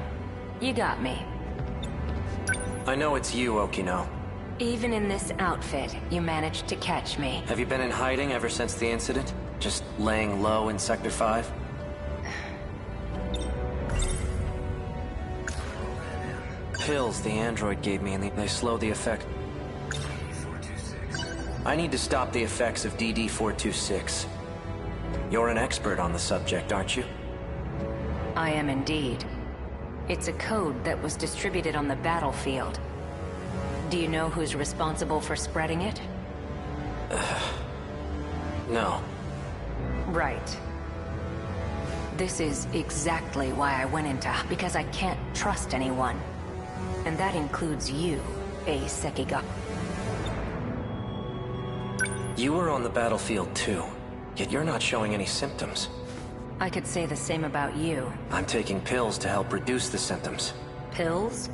[SPEAKER 7] You got me.
[SPEAKER 1] I know it's you, Okino.
[SPEAKER 7] Even in this outfit, you managed to catch me.
[SPEAKER 1] Have you been in hiding ever since the incident? Just laying low in Sector 5? Pills the android gave me, and they slow the effect. I need to stop the effects of DD-426. You're an expert on the subject, aren't you?
[SPEAKER 7] I am indeed. It's a code that was distributed on the battlefield. Do you know who's responsible for spreading it?
[SPEAKER 1] No.
[SPEAKER 7] Right. This is exactly why I went into... because I can't trust anyone. And that includes you, a Sekiga.
[SPEAKER 1] You were on the battlefield too, yet you're not showing any symptoms.
[SPEAKER 7] I could say the same about you.
[SPEAKER 1] I'm taking pills to help reduce the symptoms.
[SPEAKER 7] Pills?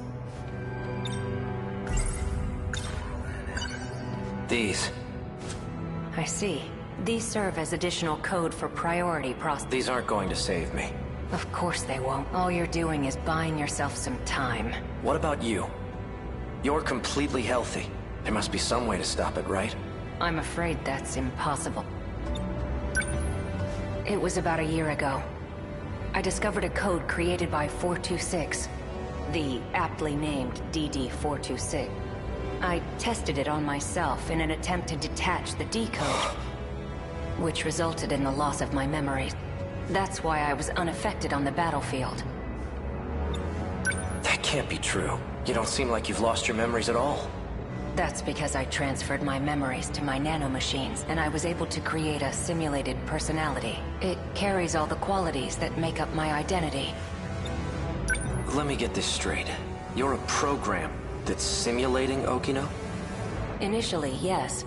[SPEAKER 1] These.
[SPEAKER 7] I see. These serve as additional code for priority process.
[SPEAKER 1] These aren't going to save me.
[SPEAKER 7] Of course they won't. All you're doing is buying yourself some time.
[SPEAKER 1] What about you? You're completely healthy. There must be some way to stop it, right?
[SPEAKER 7] I'm afraid that's impossible. It was about a year ago. I discovered a code created by 426, the aptly named DD-426. I tested it on myself in an attempt to detach the decode, which resulted in the loss of my memories. That's why I was unaffected on the battlefield.
[SPEAKER 1] That can't be true. You don't seem like you've lost your memories at all.
[SPEAKER 7] That's because I transferred my memories to my nanomachines, and I was able to create a simulated personality. It carries all the qualities that make up my identity.
[SPEAKER 1] Let me get this straight. You're a program that's simulating Okino?
[SPEAKER 7] Initially, yes.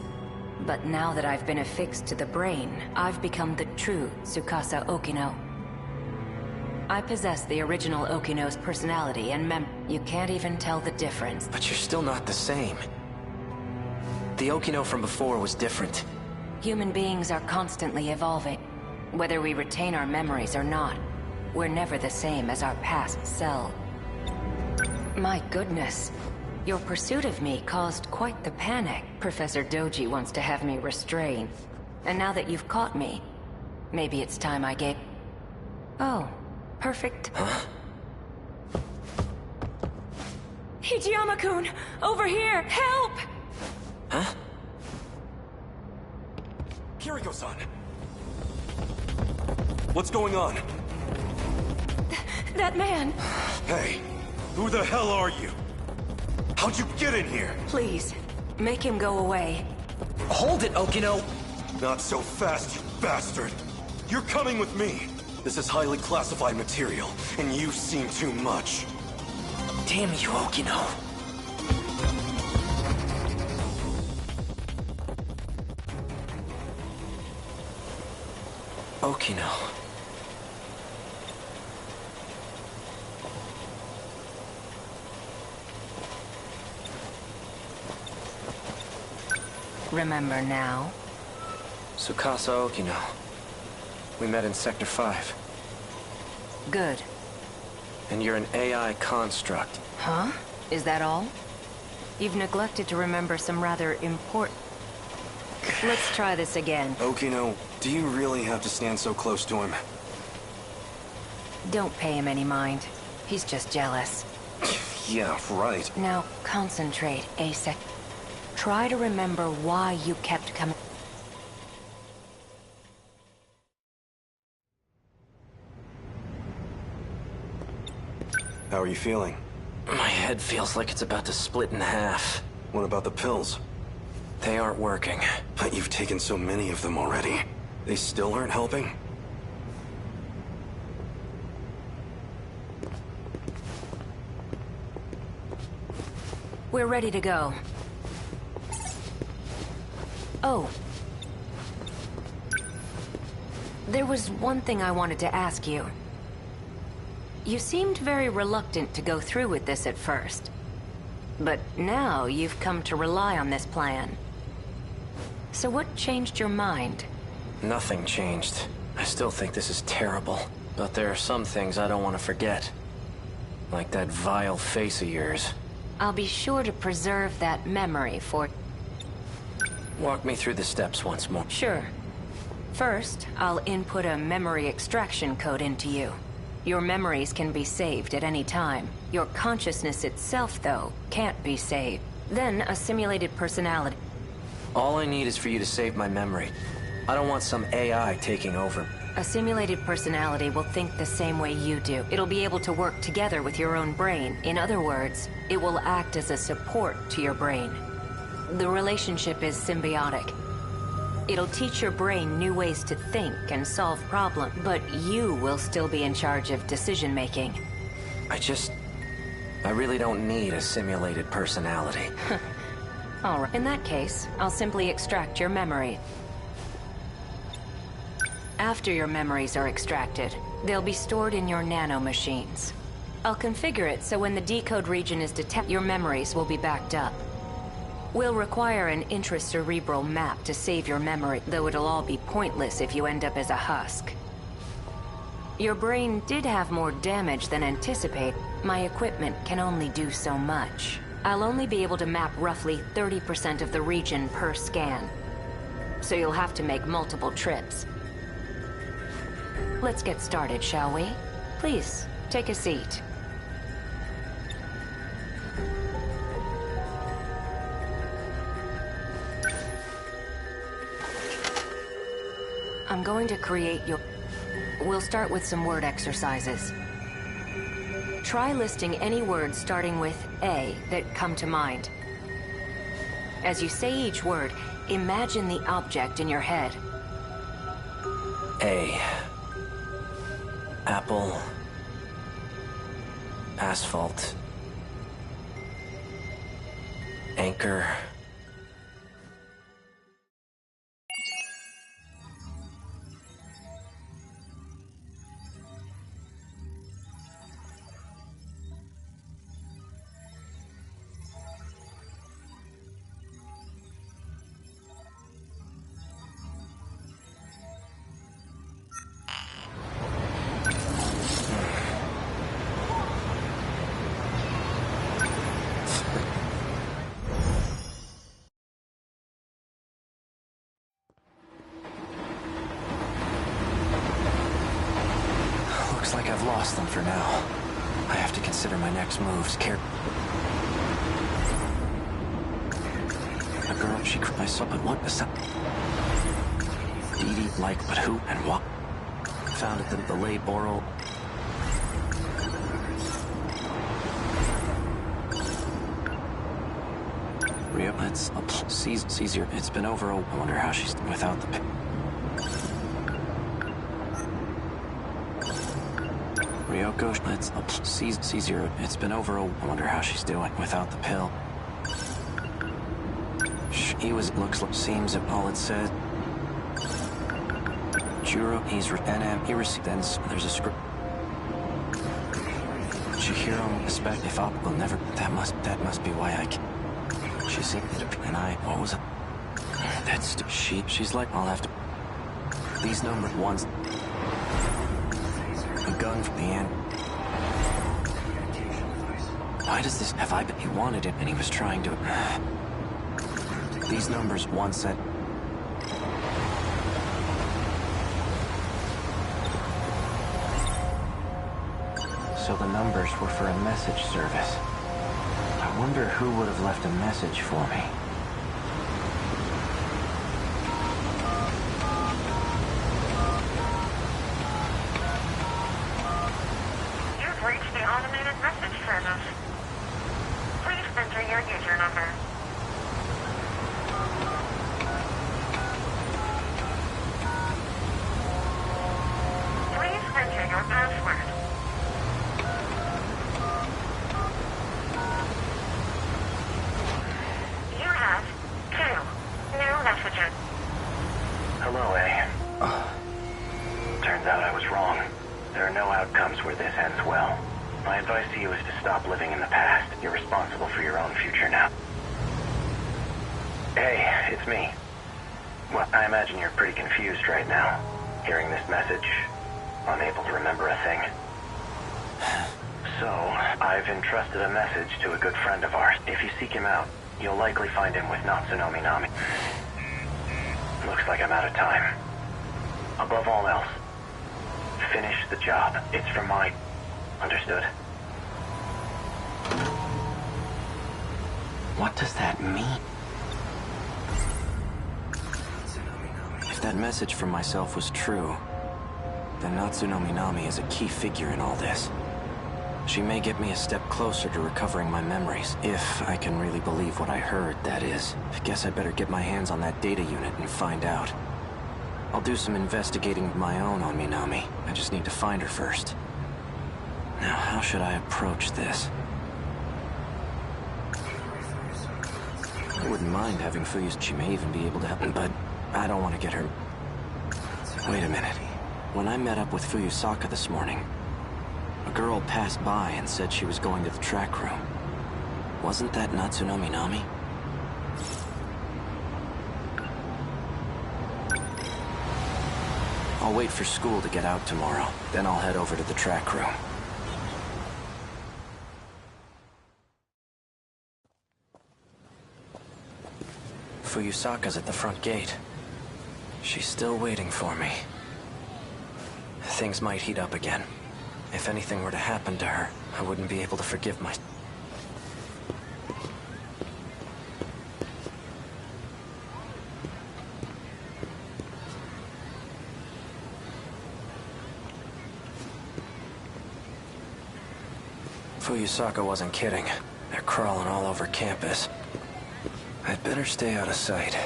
[SPEAKER 7] But now that I've been affixed to the brain, I've become the true Tsukasa Okino. I possess the original Okino's personality and You can't even tell the difference.
[SPEAKER 1] But you're still not the same. The Okino from before was different.
[SPEAKER 7] Human beings are constantly evolving. Whether we retain our memories or not, we're never the same as our past self. My goodness. Your pursuit of me caused quite the panic. Professor Doji wants to have me restrained. And now that you've caught me, maybe it's time I gave... Oh, perfect.
[SPEAKER 1] Huh?
[SPEAKER 7] Hijiyama-kun! Over here! Help!
[SPEAKER 1] Huh?
[SPEAKER 12] Kiriko-san! What's going on?
[SPEAKER 7] That man!
[SPEAKER 12] Hey, who the hell are you? How'd you get in here?
[SPEAKER 7] Please, make him go away.
[SPEAKER 1] Hold it, Okino!
[SPEAKER 12] Not so fast, you bastard! You're coming with me! This is highly classified material, and you've seen too much.
[SPEAKER 1] Damn you, Okino! Okino.
[SPEAKER 7] Remember now?
[SPEAKER 1] Tsukasa Okino. We met in Sector 5.
[SPEAKER 7] Good.
[SPEAKER 1] And you're an AI construct.
[SPEAKER 7] Huh? Is that all? You've neglected to remember some rather important... Let's try this again.
[SPEAKER 12] Okino, do you really have to stand so close to him?
[SPEAKER 7] Don't pay him any mind. He's just jealous.
[SPEAKER 12] Yeah, right.
[SPEAKER 7] Now, concentrate, A-Sec. Try to remember why you kept coming...
[SPEAKER 12] How are you feeling?
[SPEAKER 1] My head feels like it's about to split in half.
[SPEAKER 12] What about the pills?
[SPEAKER 1] They aren't working.
[SPEAKER 12] But you've taken so many of them already. They still aren't helping?
[SPEAKER 7] We're ready to go. Oh. There was one thing I wanted to ask you. You seemed very reluctant to go through with this at first. But now you've come to rely on this plan. So what changed your mind?
[SPEAKER 1] Nothing changed. I still think this is terrible. But there are some things I don't want to forget. Like that vile face of yours.
[SPEAKER 7] I'll be sure to preserve that memory for...
[SPEAKER 1] Walk me through the steps once more.
[SPEAKER 7] Sure. First, I'll input a memory extraction code into you. Your memories can be saved at any time. Your consciousness itself, though, can't be saved. Then, a simulated personality.
[SPEAKER 1] All I need is for you to save my memory. I don't want some AI taking over.
[SPEAKER 7] A simulated personality will think the same way you do. It'll be able to work together with your own brain. In other words, it will act as a support to your brain. The relationship is symbiotic. It'll teach your brain new ways to think and solve problems, but you will still be in charge of decision-making.
[SPEAKER 1] I really don't need a simulated personality.
[SPEAKER 7] All right. In that case, I'll simply extract your memory. After your memories are extracted, they'll be stored in your nano-machines. I'll configure it so when the decode region is detected, your memories will be backed up. We'll require an intracerebral map to save your memory, though it'll all be pointless if you end up as a husk. Your brain did have more damage than anticipated. My equipment can only do so much. I'll only be able to map roughly 30% of the region per scan. So you'll have to make multiple trips. Let's get started, shall we? Please, take a seat. I'm going to create your... We'll start with some word exercises. Try listing any words starting with A that come to mind. As you say each word, imagine the object in your head.
[SPEAKER 1] A. Apple. asphalt, anchor. Looks like I've lost them for now. I have to consider my next moves carefully. A girl, I saw, but what is that? Dee, like, but who and what? Found at the lay boral. Rio, it's Caesar. It's been over. I wonder how she's without the. Ryoko, it's Caesar. It's been over. I wonder how she's doing without the pill. He seems all it said. Juro, he's NM, he received, then there's a script. Chihiro, expect if I will never, that must be why I can. She seemed it, and what was it? That's, she's like, I'll have to, these numbered ones. A gun from the end. Why does this, he wanted it, and he was trying to, these numbers once said. So the numbers were for a message service. I wonder who would have left a message for me.
[SPEAKER 13] You've reached the automated message service. Please enter your user number. Please enter your password. You have 2 new messages.
[SPEAKER 14] Hello, A. Turns out I was wrong. There are no outcomes where this ends well. My advice to you is to stop living in the past. You're responsible for your own future now. Hey, it's me. Well, I imagine you're pretty confused right now, hearing this message, unable to remember a thing. So, I've entrusted a message to a good friend of ours. If you seek him out, you'll likely find him with Natsunomi Nami. Looks like I'm out of time. Above all else, finish the job. It's for my... Understood?
[SPEAKER 1] What does that mean? If that message from myself was true, then Natsunomi Nami is a key figure in all this. She may get me a step closer to recovering my memories, if I can really believe what I heard, that is. I guess I better get my hands on that data unit and find out. I'll do some investigating of my own on Minami. I just need to find her first. Now, how should I approach this? I wouldn't mind having Fuyus. She may even be able to help me, but I don't want to get her... Wait a minute. When I met up with Fuyusaka this morning, a girl passed by and said she was going to the track room. Wasn't that Natsunomi Nami? I'll wait for school to get out tomorrow. Then I'll head over to the track room. Fuyusaka's at the front gate. She's still waiting for me. Things might heat up again. If anything were to happen to her, I wouldn't be able to forgive myself. Fuyusaka wasn't kidding. They're crawling all over campus. I'd better stay out of sight.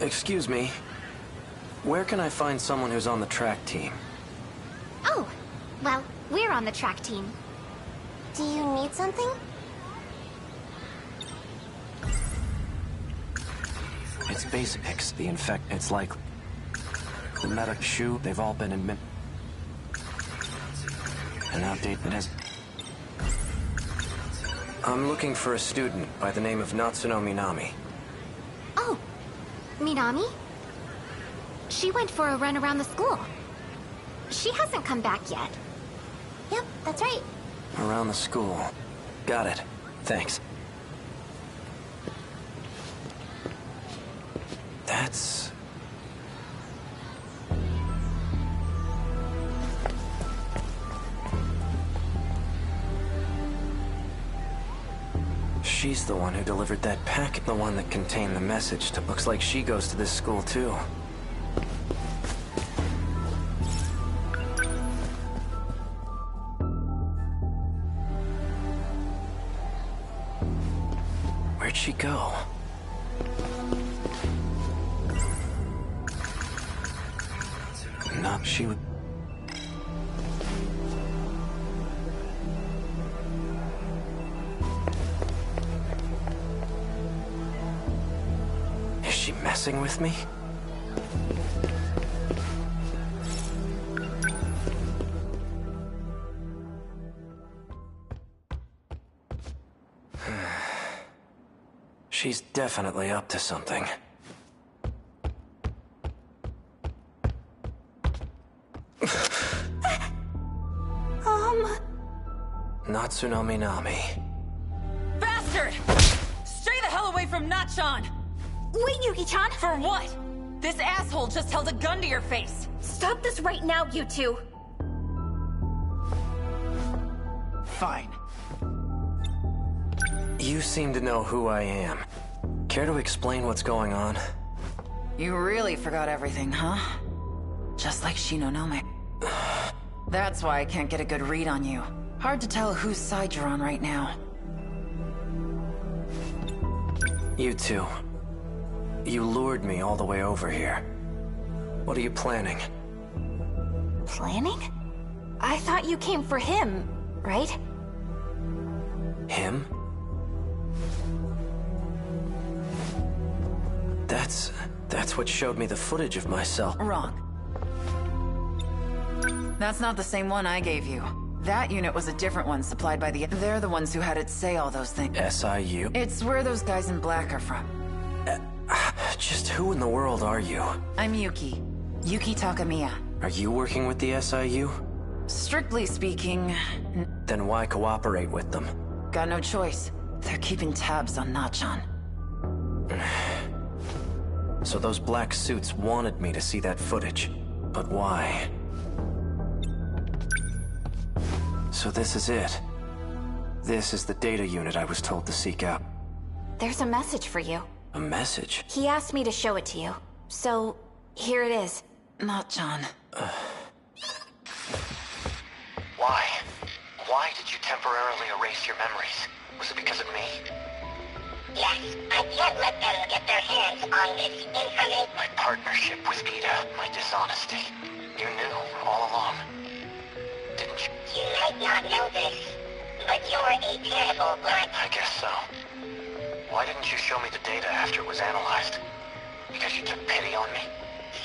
[SPEAKER 1] Excuse me. Where can I find someone who's on the track team?
[SPEAKER 2] Oh, well, we're on the track team. Do you need something?
[SPEAKER 1] It's basics. The it's like the medic shoe. They've all been admit. An outdated is. I'm looking for a student by the name of Natsuno Minami.
[SPEAKER 2] Oh, Minami? She went for a run around the school. She hasn't come back yet. Yep, that's right.
[SPEAKER 1] Around the school. Got it. Thanks. That's... She's the one who delivered that packet, the one that contained the message. Looks like she goes to this school too. Where'd she go? Not she would... Is she messing with me? She's definitely up to something. Natsuno Minami.
[SPEAKER 15] Bastard! Stay the hell away from Natchan!
[SPEAKER 2] Wait, Yuki-chan!
[SPEAKER 15] For what? This asshole just held a gun to your face.
[SPEAKER 2] Stop this right now, you two!
[SPEAKER 5] Fine.
[SPEAKER 1] You seem to know who I am. Care to explain what's going on?
[SPEAKER 15] You really forgot everything, huh? Just like Shinonome. That's why I can't get a good read on you. Hard to tell whose side you're on right now.
[SPEAKER 1] You two. You lured me all the way over here. What are you planning?
[SPEAKER 2] Planning? I thought you came for him, right?
[SPEAKER 1] Him? That's what showed me the footage of myself.
[SPEAKER 15] Wrong. That's not the same one I gave you. That unit was a different one supplied by the... They're the ones who had it say all those things.
[SPEAKER 1] SIU?
[SPEAKER 15] It's where those guys in black are from.
[SPEAKER 1] Just who in the world are you?
[SPEAKER 15] I'm Yuki. Yuki Takamiya.
[SPEAKER 1] Are you working with the SIU?
[SPEAKER 15] Strictly speaking...
[SPEAKER 1] Then why cooperate with them?
[SPEAKER 15] Got no choice. They're keeping tabs on Natchan.
[SPEAKER 1] So those black suits wanted me to see that footage. But why? So this is it. This is the data unit I was told to seek out.
[SPEAKER 2] There's a message for you.
[SPEAKER 1] A message?
[SPEAKER 2] He asked me to show it to you. So, here it is.
[SPEAKER 15] Natchan.
[SPEAKER 11] Why? Why did you temporarily erase your memories? Was it because of me?
[SPEAKER 10] Yes, I can't let them get their hands on this information.
[SPEAKER 11] My partnership with Ida, my dishonesty. You knew all along. Didn't you?
[SPEAKER 10] You might not know this, but you're a terrible black...
[SPEAKER 11] I guess so. Why didn't you show me the data after it was analyzed? Because you took pity on me?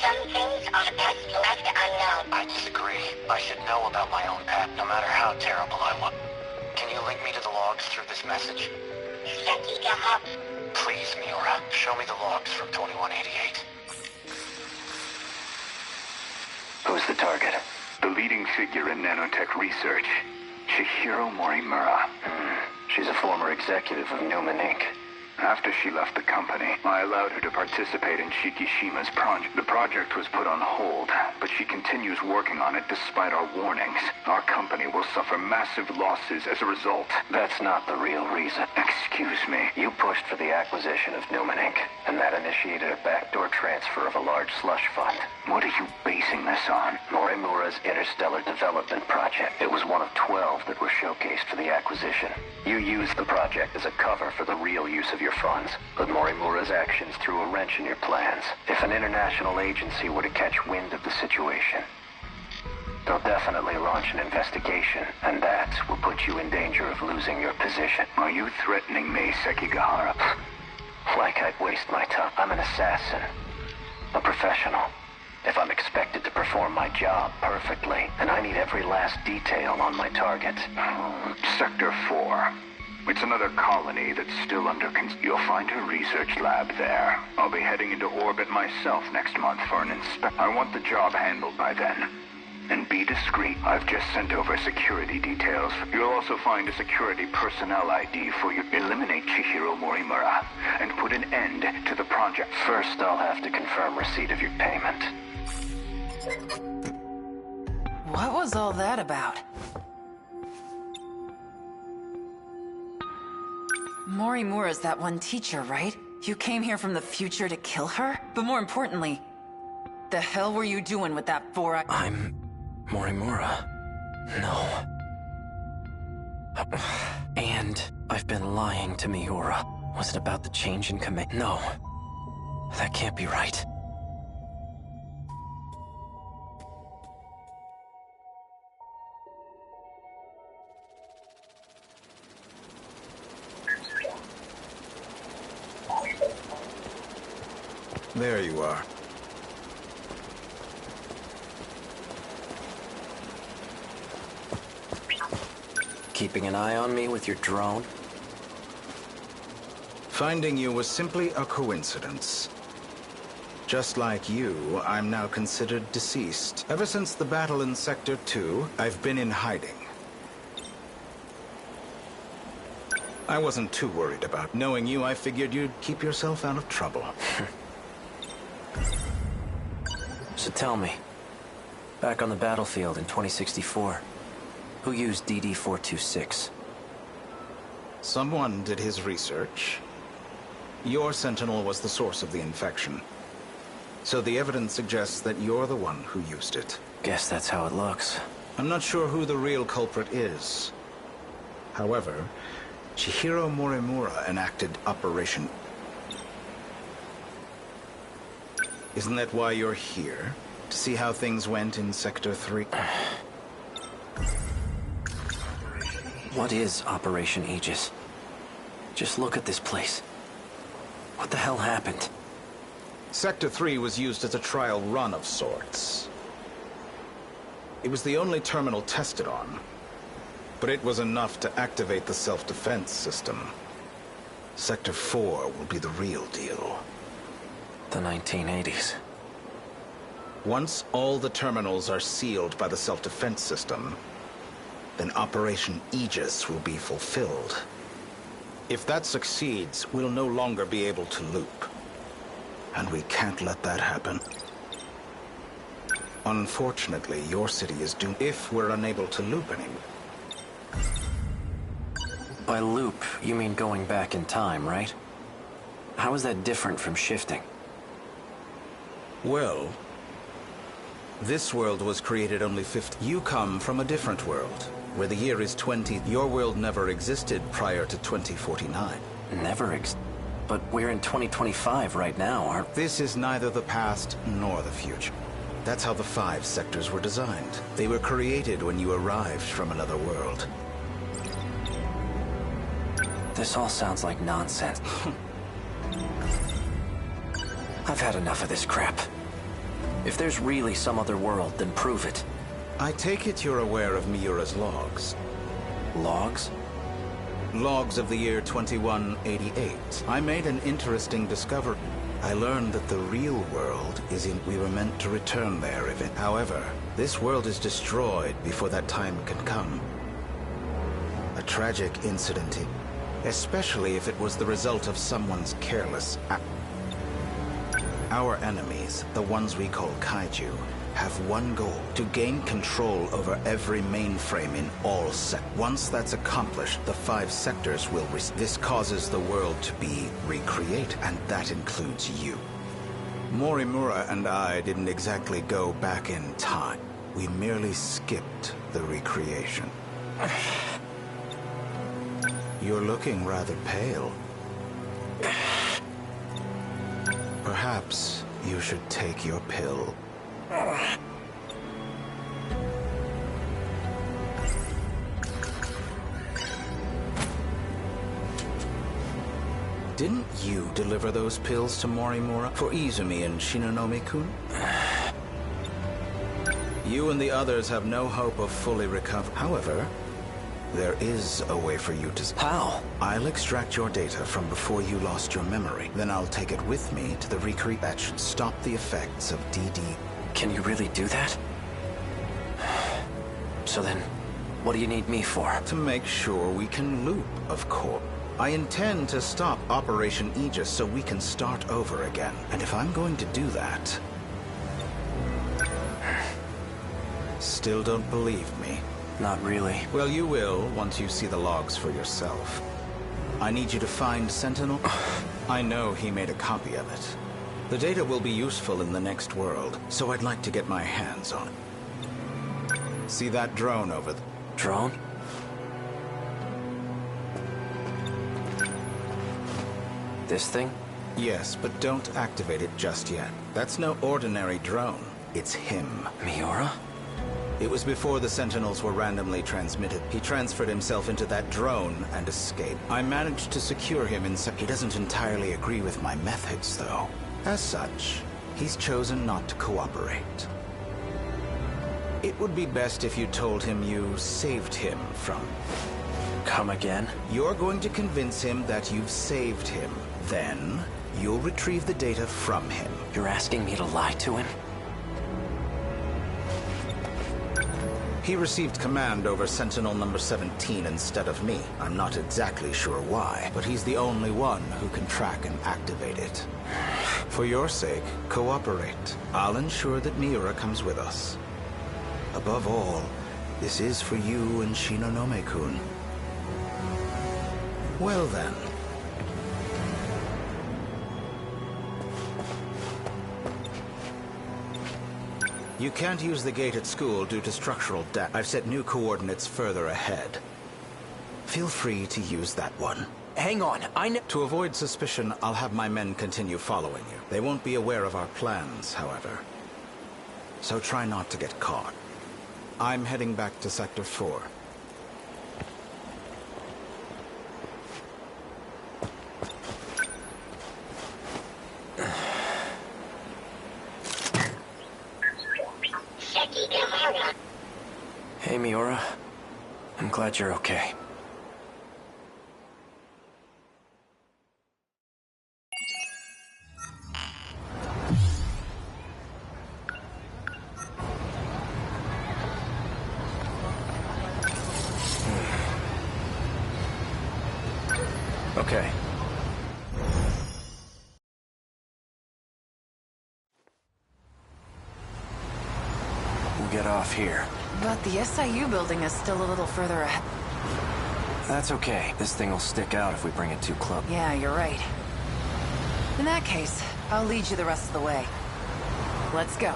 [SPEAKER 10] Some things are best left unknown.
[SPEAKER 11] I disagree. I should know about my own path, no matter how terrible I was. Can you link me to the logs through this message? Please, Miura, show me the logs from 2188.
[SPEAKER 16] Who's the target? The leading figure in nanotech research, Chihiro Morimura.
[SPEAKER 14] She's a former executive of Newman Inc.
[SPEAKER 16] After she left the company, I allowed her to participate in Shikishima's project. The project was put on hold, but she continues working on it despite our warnings. Our company will suffer massive losses as a result.
[SPEAKER 14] That's not the real reason.
[SPEAKER 16] Excuse me.
[SPEAKER 14] You pushed for the acquisition of Newman Inc., and that initiated a backdoor transfer of a large slush fund.
[SPEAKER 16] What are you basing this on?
[SPEAKER 14] Morimura's Interstellar Development Project. It was one of 12 that were showcased for the acquisition. You used the project as a cover for the real use of your
[SPEAKER 11] your funds, but Morimura's actions threw a wrench in your plans. If an international agency were to catch wind of the situation, they'll definitely launch an investigation, and that will put you in danger of losing your position.
[SPEAKER 16] Are you threatening me, Sekigahara?
[SPEAKER 11] Like I'd waste my time. I'm an assassin. A professional. If I'm expected to perform my job perfectly, then I need every last detail on my target.
[SPEAKER 16] Sector 4. It's another colony that's still under You'll find a research lab there. I'll be heading into orbit myself next month for an inspection. I want the job handled by then. And be discreet. I've just sent over security details. You'll also find a security personnel ID for you. Eliminate Chihiro Morimura and put an end to the project.
[SPEAKER 11] First, I'll have to confirm receipt of your payment.
[SPEAKER 15] What was all that about? Morimura's that one teacher, right? You came here from the future to kill her? But more importantly, the hell were you doing with that
[SPEAKER 1] I'm Morimura. No. And I've been lying to Miura. Was it about the change in command? No. That can't be right.
[SPEAKER 17] There you are.
[SPEAKER 1] Keeping an eye on me with your drone?
[SPEAKER 17] Finding you was simply a coincidence. Just like you, I'm now considered deceased. Ever since the battle in Sector 2, I've been in hiding. I wasn't too worried about knowing you. I figured you'd keep yourself out of trouble.
[SPEAKER 1] So tell me, back on the battlefield in 2064, who used DD-426?
[SPEAKER 17] Someone did his research. Your Sentinel was the source of the infection. So the evidence suggests that you're the one who used it.
[SPEAKER 1] Guess that's how it looks.
[SPEAKER 17] I'm not sure who the real culprit is. However, Chihiro Morimura enacted Operation... Isn't that why you're here? To see how things went in Sector 3?
[SPEAKER 1] What is Operation Aegis? Just look at this place. What the hell happened?
[SPEAKER 17] Sector 3 was used as a trial run of sorts. It was the only terminal tested on, but it was enough to activate the self-defense system. Sector 4 will be the real deal.
[SPEAKER 1] The 1980s.
[SPEAKER 17] Once all the terminals are sealed by the self-defense system, then Operation Aegis will be fulfilled. If that succeeds, we'll no longer be able to loop. And we can't let that happen. Unfortunately, your city is doomed if we're unable to loop anymore.
[SPEAKER 1] By loop, you mean going back in time, right? How is that different from shifting?
[SPEAKER 17] Well, this world was created only 50. You come from a different world, where the year is 20. Your world never existed prior to 2049.
[SPEAKER 1] But we're in 2025 right now, aren't we?
[SPEAKER 17] This is neither the past nor the future. That's how the 5 sectors were designed. They were created when you arrived from another world.
[SPEAKER 1] This all sounds like nonsense. I've had enough of this crap. If there's really some other world, then prove it.
[SPEAKER 17] I take it you're aware of Miura's logs.
[SPEAKER 1] Logs?
[SPEAKER 17] Logs of the year 2188. I made an interesting discovery. I learned that the real world is in... We were meant to return there if it... However, this world is destroyed before that time can come. A tragic incident, especially if it was the result of someone's careless act. Our enemies, the ones we call kaiju, have one goal: to gain control over every mainframe in all sectors. Once that's accomplished, the 5 sectors will... This causes the world to be recreated, and that includes you. Morimura and I didn't exactly go back in time. We merely skipped the recreation. You're looking rather pale. Perhaps you should take your pill. Didn't you deliver those pills to Morimura for Izumi and Shinonome-kun? You and the others have no hope of fully recover. However, there is a way for you to...
[SPEAKER 1] How?
[SPEAKER 17] I'll extract your data from before you lost your memory. Then I'll take it with me to the recreate that should stop the effects of DD.
[SPEAKER 1] Can you really do that? So then, what do you need me for?
[SPEAKER 17] To make sure we can loop, of course. I intend to stop Operation Aegis so we can start over again. And if I'm going to do that... Still don't believe me?
[SPEAKER 1] Not really.
[SPEAKER 17] Well, you will once you see the logs for yourself. I need you to find Sentinel. I know he made a copy of it. The data will be useful in the next world, so I'd like to get my hands on it. See that drone over there?
[SPEAKER 1] Drone? This thing?
[SPEAKER 17] Yes, but don't activate it just yet. That's no ordinary drone. It's him.
[SPEAKER 1] Miura?
[SPEAKER 17] It was before the Sentinels were randomly transmitted. He transferred himself into that drone and escaped. I managed to secure him he doesn't entirely agree with my methods, though. As such, he's chosen not to cooperate. It would be best if you told him you saved him from...
[SPEAKER 1] Come again?
[SPEAKER 17] You're going to convince him that you've saved him. Then, you'll retrieve the data from him.
[SPEAKER 1] You're asking me to lie to him?
[SPEAKER 17] He received command over Sentinel number 17 instead of me. I'm not exactly sure why, but he's the only one who can track and activate it. For your sake, cooperate. I'll ensure that Miura comes with us. Above all, this is for you and Shinonome-kun. Well then. You can't use the gate at school due to structural damage. I've set new coordinates further ahead. Feel free to use that one.
[SPEAKER 1] Hang on,
[SPEAKER 17] To avoid suspicion, I'll have my men continue following you. They won't be aware of our plans, however. So try not to get caught. I'm heading back to Sector 4.
[SPEAKER 1] Hey, Miura. I'm glad you're okay. Okay. We'll get off here.
[SPEAKER 15] But the SIU building is still a little further ahead.
[SPEAKER 1] That's okay. This thing will stick out if we bring it too close.
[SPEAKER 15] Yeah, you're right. In that case, I'll lead you the rest of the way. Let's go.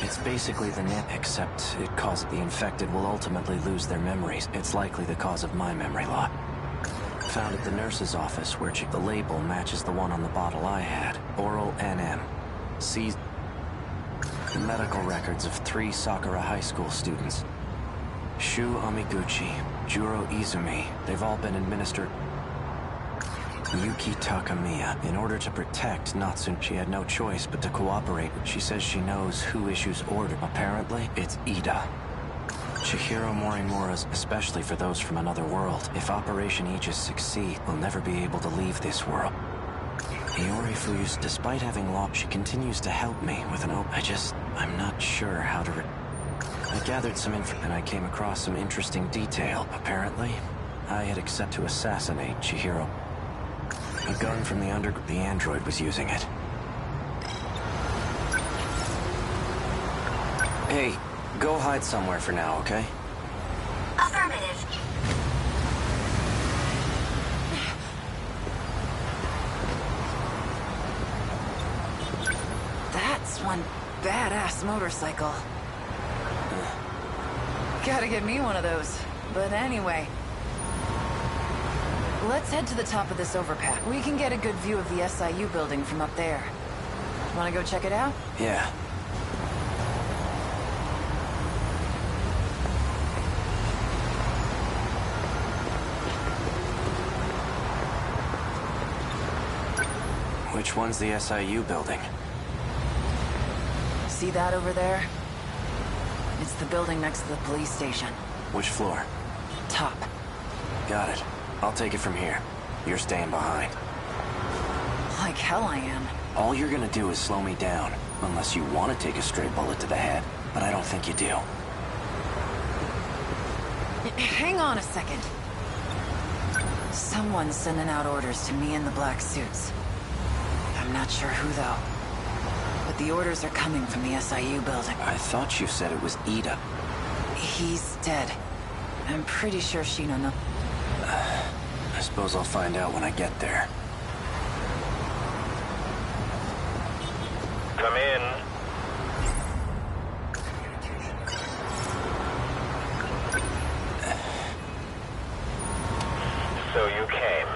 [SPEAKER 1] It's basically the NIP, except it causes the infected will ultimately lose their memories. It's likely the cause of my memory loss. Found at the nurse's office where the label matches the one on the bottle I had. Oral NM. Seized the medical records of 3 Sakura High School students. Shu Amiguchi, Juro Izumi, they've all been administered Yuki Takamiya. In order to protect Natsun, she had no choice but to cooperate. She says she knows who issues order. Apparently, it's Ida. Chihiro Morimura's, especially for those from another world. If Operation Aegis succeeds, we'll never be able to leave this world. Iori Fuyus, despite having lost, she continues to help me with an I'm not sure how to I gathered some info and I came across some interesting detail. Apparently, I had accepted to assassinate Chihiro. A gun from the android was using it. Hey, go hide somewhere for now, okay?
[SPEAKER 10] Affirmative.
[SPEAKER 15] That's one badass motorcycle. Gotta get me one of those. But anyway, Let's head to the top of this overpass. We can get a good view of the SIU building from up there. Wanna go check it out?
[SPEAKER 1] Yeah. Which one's the SIU building?
[SPEAKER 15] See that over there? It's the building next to the police station.
[SPEAKER 1] Which floor?
[SPEAKER 15] Top.
[SPEAKER 1] Got it. I'll take it from here. You're staying behind.
[SPEAKER 15] Like hell I am.
[SPEAKER 1] All you're gonna do is slow me down, unless you want to take a stray bullet to the head, but I don't think you do.
[SPEAKER 15] Hang on a second. Someone's sending out orders to me in the black suits. I'm not sure who, though. But the orders are coming from the SIU building.
[SPEAKER 1] I thought you said it was Ida.
[SPEAKER 15] He's dead. I'm pretty sure Shino knows.
[SPEAKER 1] I suppose I'll find out when I get there.
[SPEAKER 4] Come in. So you came.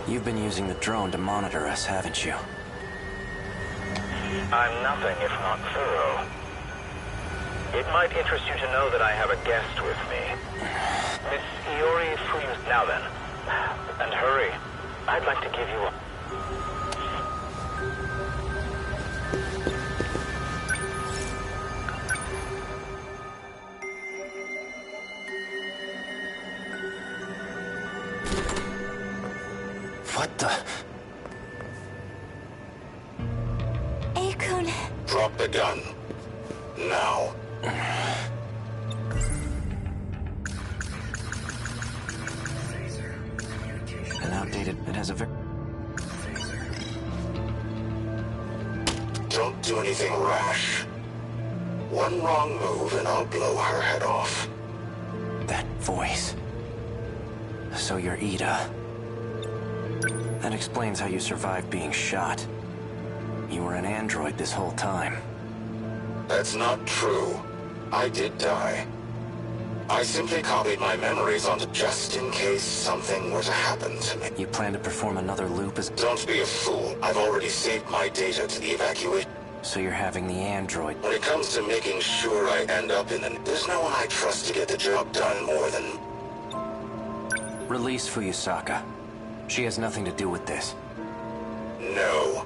[SPEAKER 1] You've been using the drone to monitor us, haven't you?
[SPEAKER 4] I'm nothing if not thorough. It might interest you to know that I have a guest with me. Miss Iori Fuyus. Now then. And hurry. I'd like to give you a...
[SPEAKER 1] What the...
[SPEAKER 2] Akun.
[SPEAKER 12] Drop the gun. Now.
[SPEAKER 1] An outdated... It has a very...
[SPEAKER 12] Don't do anything rash. One wrong move and I'll blow her head off.
[SPEAKER 1] That voice. So you're Ida. That explains how you survived being shot. You were an android this whole time.
[SPEAKER 12] That's not true. I did die. I simply copied my memories onto just in case something were to happen to me.
[SPEAKER 1] You plan to perform another loop as...
[SPEAKER 12] Don't be a fool. I've already saved my data to the evacuation.
[SPEAKER 1] So you're having the android...
[SPEAKER 12] When it comes to making sure I end up in the... There's no one I trust to get the job done more than...
[SPEAKER 1] Release Fuyusaka. She has nothing to do with this.
[SPEAKER 12] No.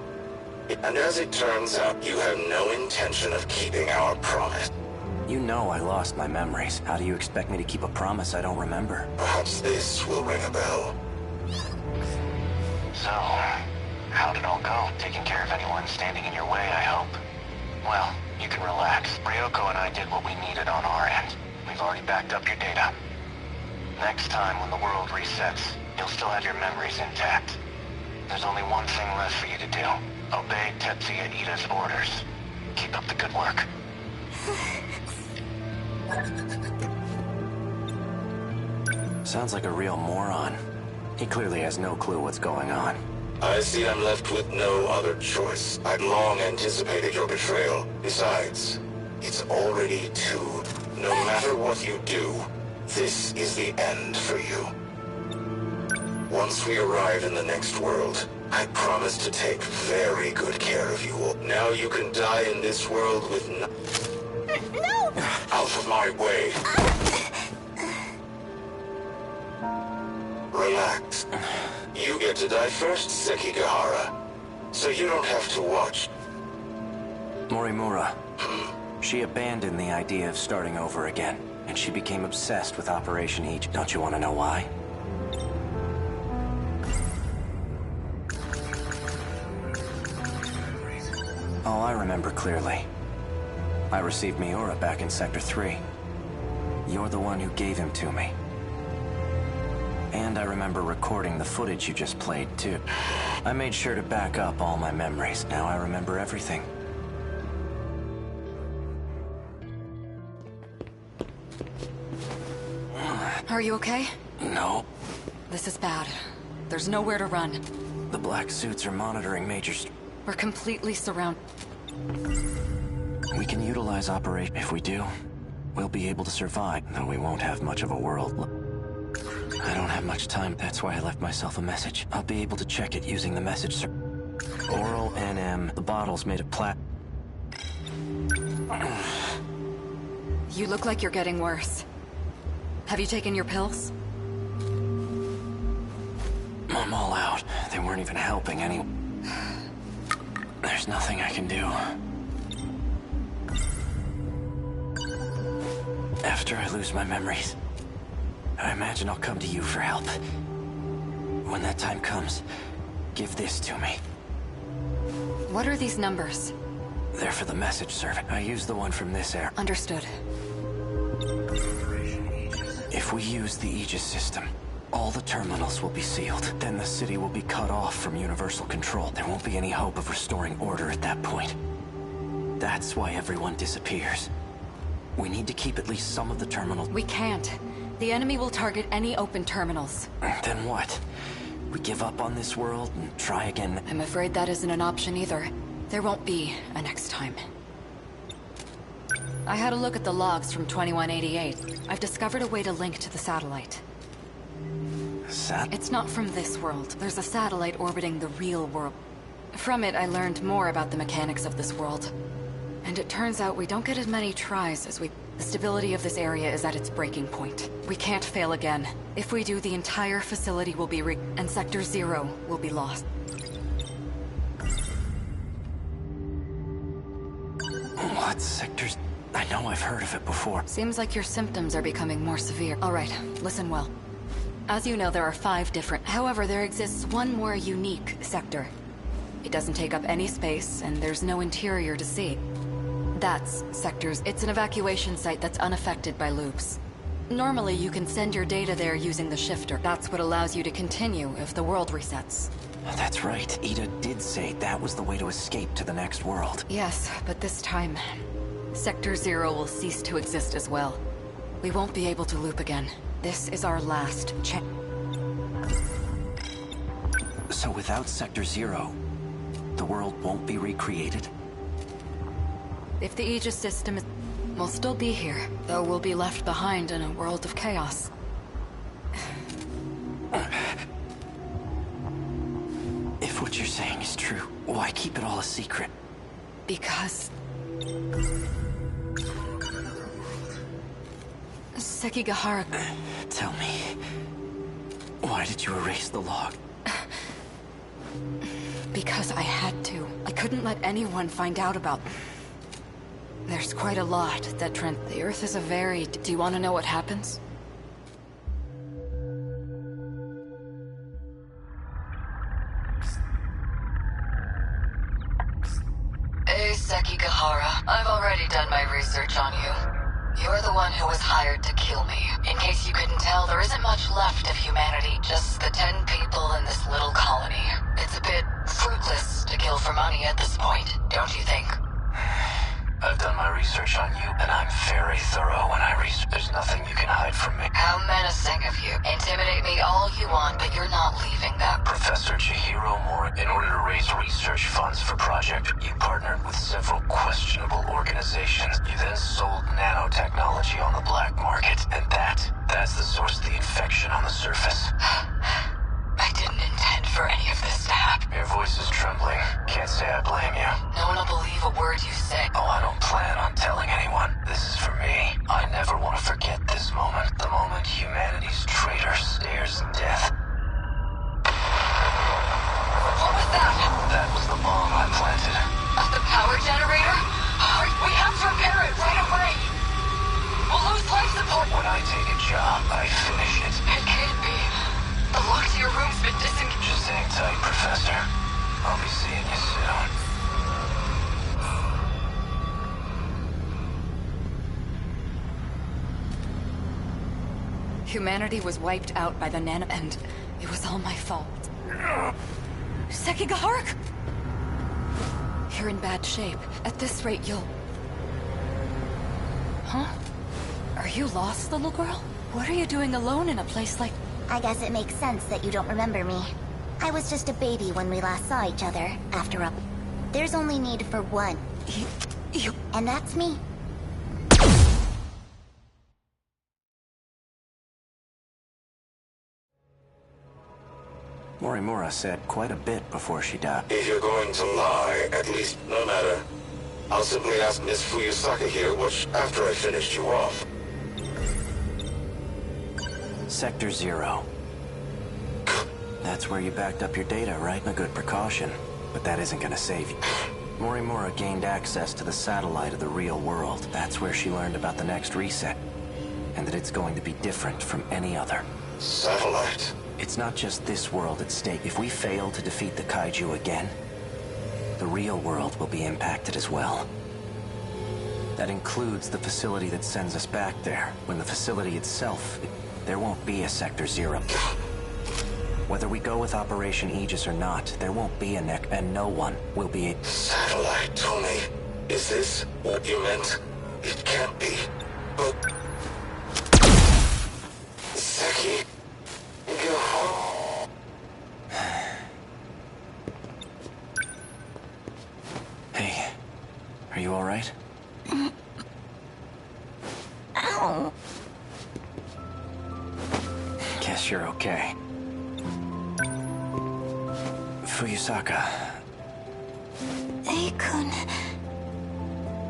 [SPEAKER 12] And as it turns out, you have no intention of keeping our promise.
[SPEAKER 1] You know I lost my memories. How do you expect me to keep a promise I don't remember?
[SPEAKER 12] Perhaps this will ring a bell.
[SPEAKER 11] So, how'd it all go? Taking care of anyone standing in your way, I hope. Well, you can relax. Ryoko and I did what we needed on our end. We've already backed up your data. Next time when the world resets, you'll still have your memories intact. There's only one thing left for you to do. Obey Tetsuya Ida's orders. Keep up the good work.
[SPEAKER 1] Sounds like a real moron. He clearly has no clue what's going on.
[SPEAKER 12] I see I'm left with no other choice. I'd long anticipated your betrayal. Besides, it's already too. No matter what you do, this is the end for you. Once we arrive in the next world, I promise to take very good care of you all. Now you can die in this world with no... Out of my way. Relax. You get to die first, Sekigahara. So you don't have to watch.
[SPEAKER 1] Morimura. She abandoned the idea of starting over again, and she became obsessed with Operation Aegis. Don't you want to know why? Oh, I remember clearly. I received Miura back in Sector 3. You're the one who gave him to me. And I remember recording the footage you just played, too. I made sure to back up all my memories. Now I remember everything.
[SPEAKER 18] Are you okay?
[SPEAKER 1] No.
[SPEAKER 18] This is bad. There's nowhere to run.
[SPEAKER 1] The black suits are monitoring Major...
[SPEAKER 18] We're completely surrounded.
[SPEAKER 1] We can utilize Operation... If we do, we'll be able to survive, though we won't have much of a world. I don't have much time. That's why I left myself a message. I'll be able to check it using the message Oral NM. The bottle's made of
[SPEAKER 18] You look like you're getting worse. Have you taken your pills?
[SPEAKER 1] I'm all out. They weren't even helping anyway. There's nothing I can do. After I lose my memories, I imagine I'll come to you for help. When that time comes, give this to me.
[SPEAKER 18] What are these numbers?
[SPEAKER 1] They're for the message server. I used the one from this era.
[SPEAKER 18] Understood.
[SPEAKER 1] If we use the Aegis system, all the terminals will be sealed. Then the city will be cut off from universal control. There won't be any hope of restoring order at that point. That's why everyone disappears. We need to keep at least some of the terminals.
[SPEAKER 18] We can't. The enemy will target any open terminals.
[SPEAKER 1] Then what? We give up on this world and try again?
[SPEAKER 18] I'm afraid that isn't an option either. There won't be a next time. I had a look at the logs from 2188. I've discovered a way to link to the satellite. It's not from this world. There's a satellite orbiting the real world. From it, I learned more about the mechanics of this world. And it turns out we don't get as many tries as we... The stability of this area is at its breaking point. We can't fail again. If we do, the entire facility will be and Sector 0 will be lost.
[SPEAKER 1] What sectors? I know I've heard of it before.
[SPEAKER 18] Seems like your symptoms are becoming more severe. All right, listen well. As you know, there are 5 different... However, there exists one more unique sector. It doesn't take up any space, and there's no interior to see. That's Sectors. It's an evacuation site that's unaffected by loops. Normally, you can send your data there using the shifter. That's what allows you to continue if the world resets.
[SPEAKER 1] That's right. Ida did say that was the way to escape to the next world.
[SPEAKER 18] Yes, but this time, Sector 0 will cease to exist as well. We won't be able to loop again. This is our last chance.
[SPEAKER 1] So without Sector 0, the world won't be recreated?
[SPEAKER 18] If the Aegis system is... We'll still be here, though we'll be left behind in a world of chaos.
[SPEAKER 1] If what you're saying is true, why keep it all a secret?
[SPEAKER 18] Because... Sekigahara...
[SPEAKER 1] Tell me, why did you erase the log?
[SPEAKER 18] Because I had to. I couldn't let anyone find out about... There's quite a lot that The Earth is a very... Do you want to know what happens?
[SPEAKER 19] Hey, Sekigahara. I've already done my research on you. You're the one who was hired to kill me. In case you couldn't tell, there isn't much left of humanity, just the 10 people in this little colony. It's a bit fruitless to kill for money at this point, don't you think?
[SPEAKER 12] I've done my research on you, and I'm very thorough when I research. There's nothing you can hide from me.
[SPEAKER 19] How menacing of you. Intimidate me all you want, but you're not leaving that.
[SPEAKER 12] Professor Chihiro Mori, in order to raise research funds for Project, you partnered with several questionable organizations. You then sold nanotechnology on the black market, and that's the source of the infection on the surface.
[SPEAKER 19] I didn't intend for any of this to happen.
[SPEAKER 12] Your voice is trembling. Can't say I blame you.
[SPEAKER 19] No one will believe a word you say.
[SPEAKER 12] Oh, I don't plan on telling anyone. This is for me. I never want to forget this moment. The moment humanity's traitor stares death.
[SPEAKER 19] What was that?
[SPEAKER 12] That was the bomb I planted.
[SPEAKER 19] The power generator? We have to repair it right away. We'll lose life support.
[SPEAKER 12] When I take a job, I finish it.
[SPEAKER 19] It can't be. The lock to your room's been disengaged.
[SPEAKER 12] Just hang tight, Professor. I'll be seeing you soon.
[SPEAKER 18] Humanity was wiped out by the nano... And it was all my fault. Sekigahara! You're in bad shape. At this rate, you'll... Huh? Are you lost, little girl? What are you doing alone in a place like...
[SPEAKER 2] I guess it makes sense that you don't remember me. I was just a baby when we last saw each other, after a... There's only need for one. And that's me.
[SPEAKER 1] Morimura said quite a bit before she died.
[SPEAKER 12] If you're going to lie, at least no matter. I'll simply ask Miss Fuyusaka here after I finished you off.
[SPEAKER 1] Sector 0. That's where you backed up your data, right? A good precaution, but that isn't gonna save you. Morimura gained access to the satellite of the real world. That's where she learned about the next reset, and that it's going to be different from any other.
[SPEAKER 12] Satellite?
[SPEAKER 1] It's not just this world at stake. If we fail to defeat the kaiju again, the real world will be impacted as well. That includes the facility that sends us back there. When the facility itself, there won't be a Sector 0. Whether we go with Operation Aegis or not, there won't be a neck, and no one will be a...
[SPEAKER 12] Satellite, Tony. Is this what you meant? It can't be. But... Seki... Go home.
[SPEAKER 1] Hey, are you alright?
[SPEAKER 2] Ow.
[SPEAKER 1] Guess you're okay. Fuyusaka.
[SPEAKER 2] Ei-kun.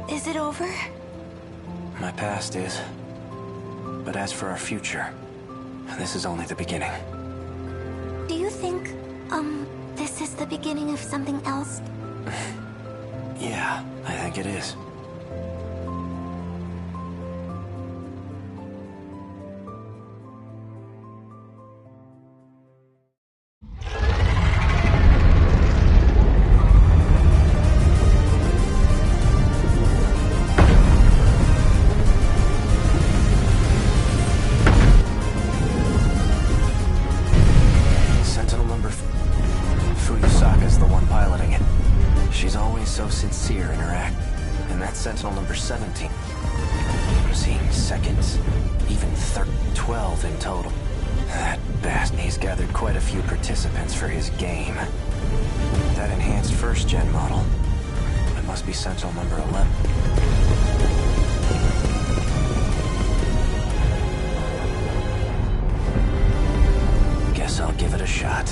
[SPEAKER 2] Is it over?
[SPEAKER 1] My past is. But as for our future, this is only the beginning.
[SPEAKER 2] Do you think, this is the beginning of something else?
[SPEAKER 1] Yeah, I think it is. Sentinel number... Fuyusaka's the one piloting it. She's always so sincere in her act. And that's Sentinel number 17. I'm seeing seconds, even 12 in total. That bastard, he's gathered quite a few participants for his game. That enhanced first-gen model, it must be Sentinel number 11. Guess I'll give it a shot.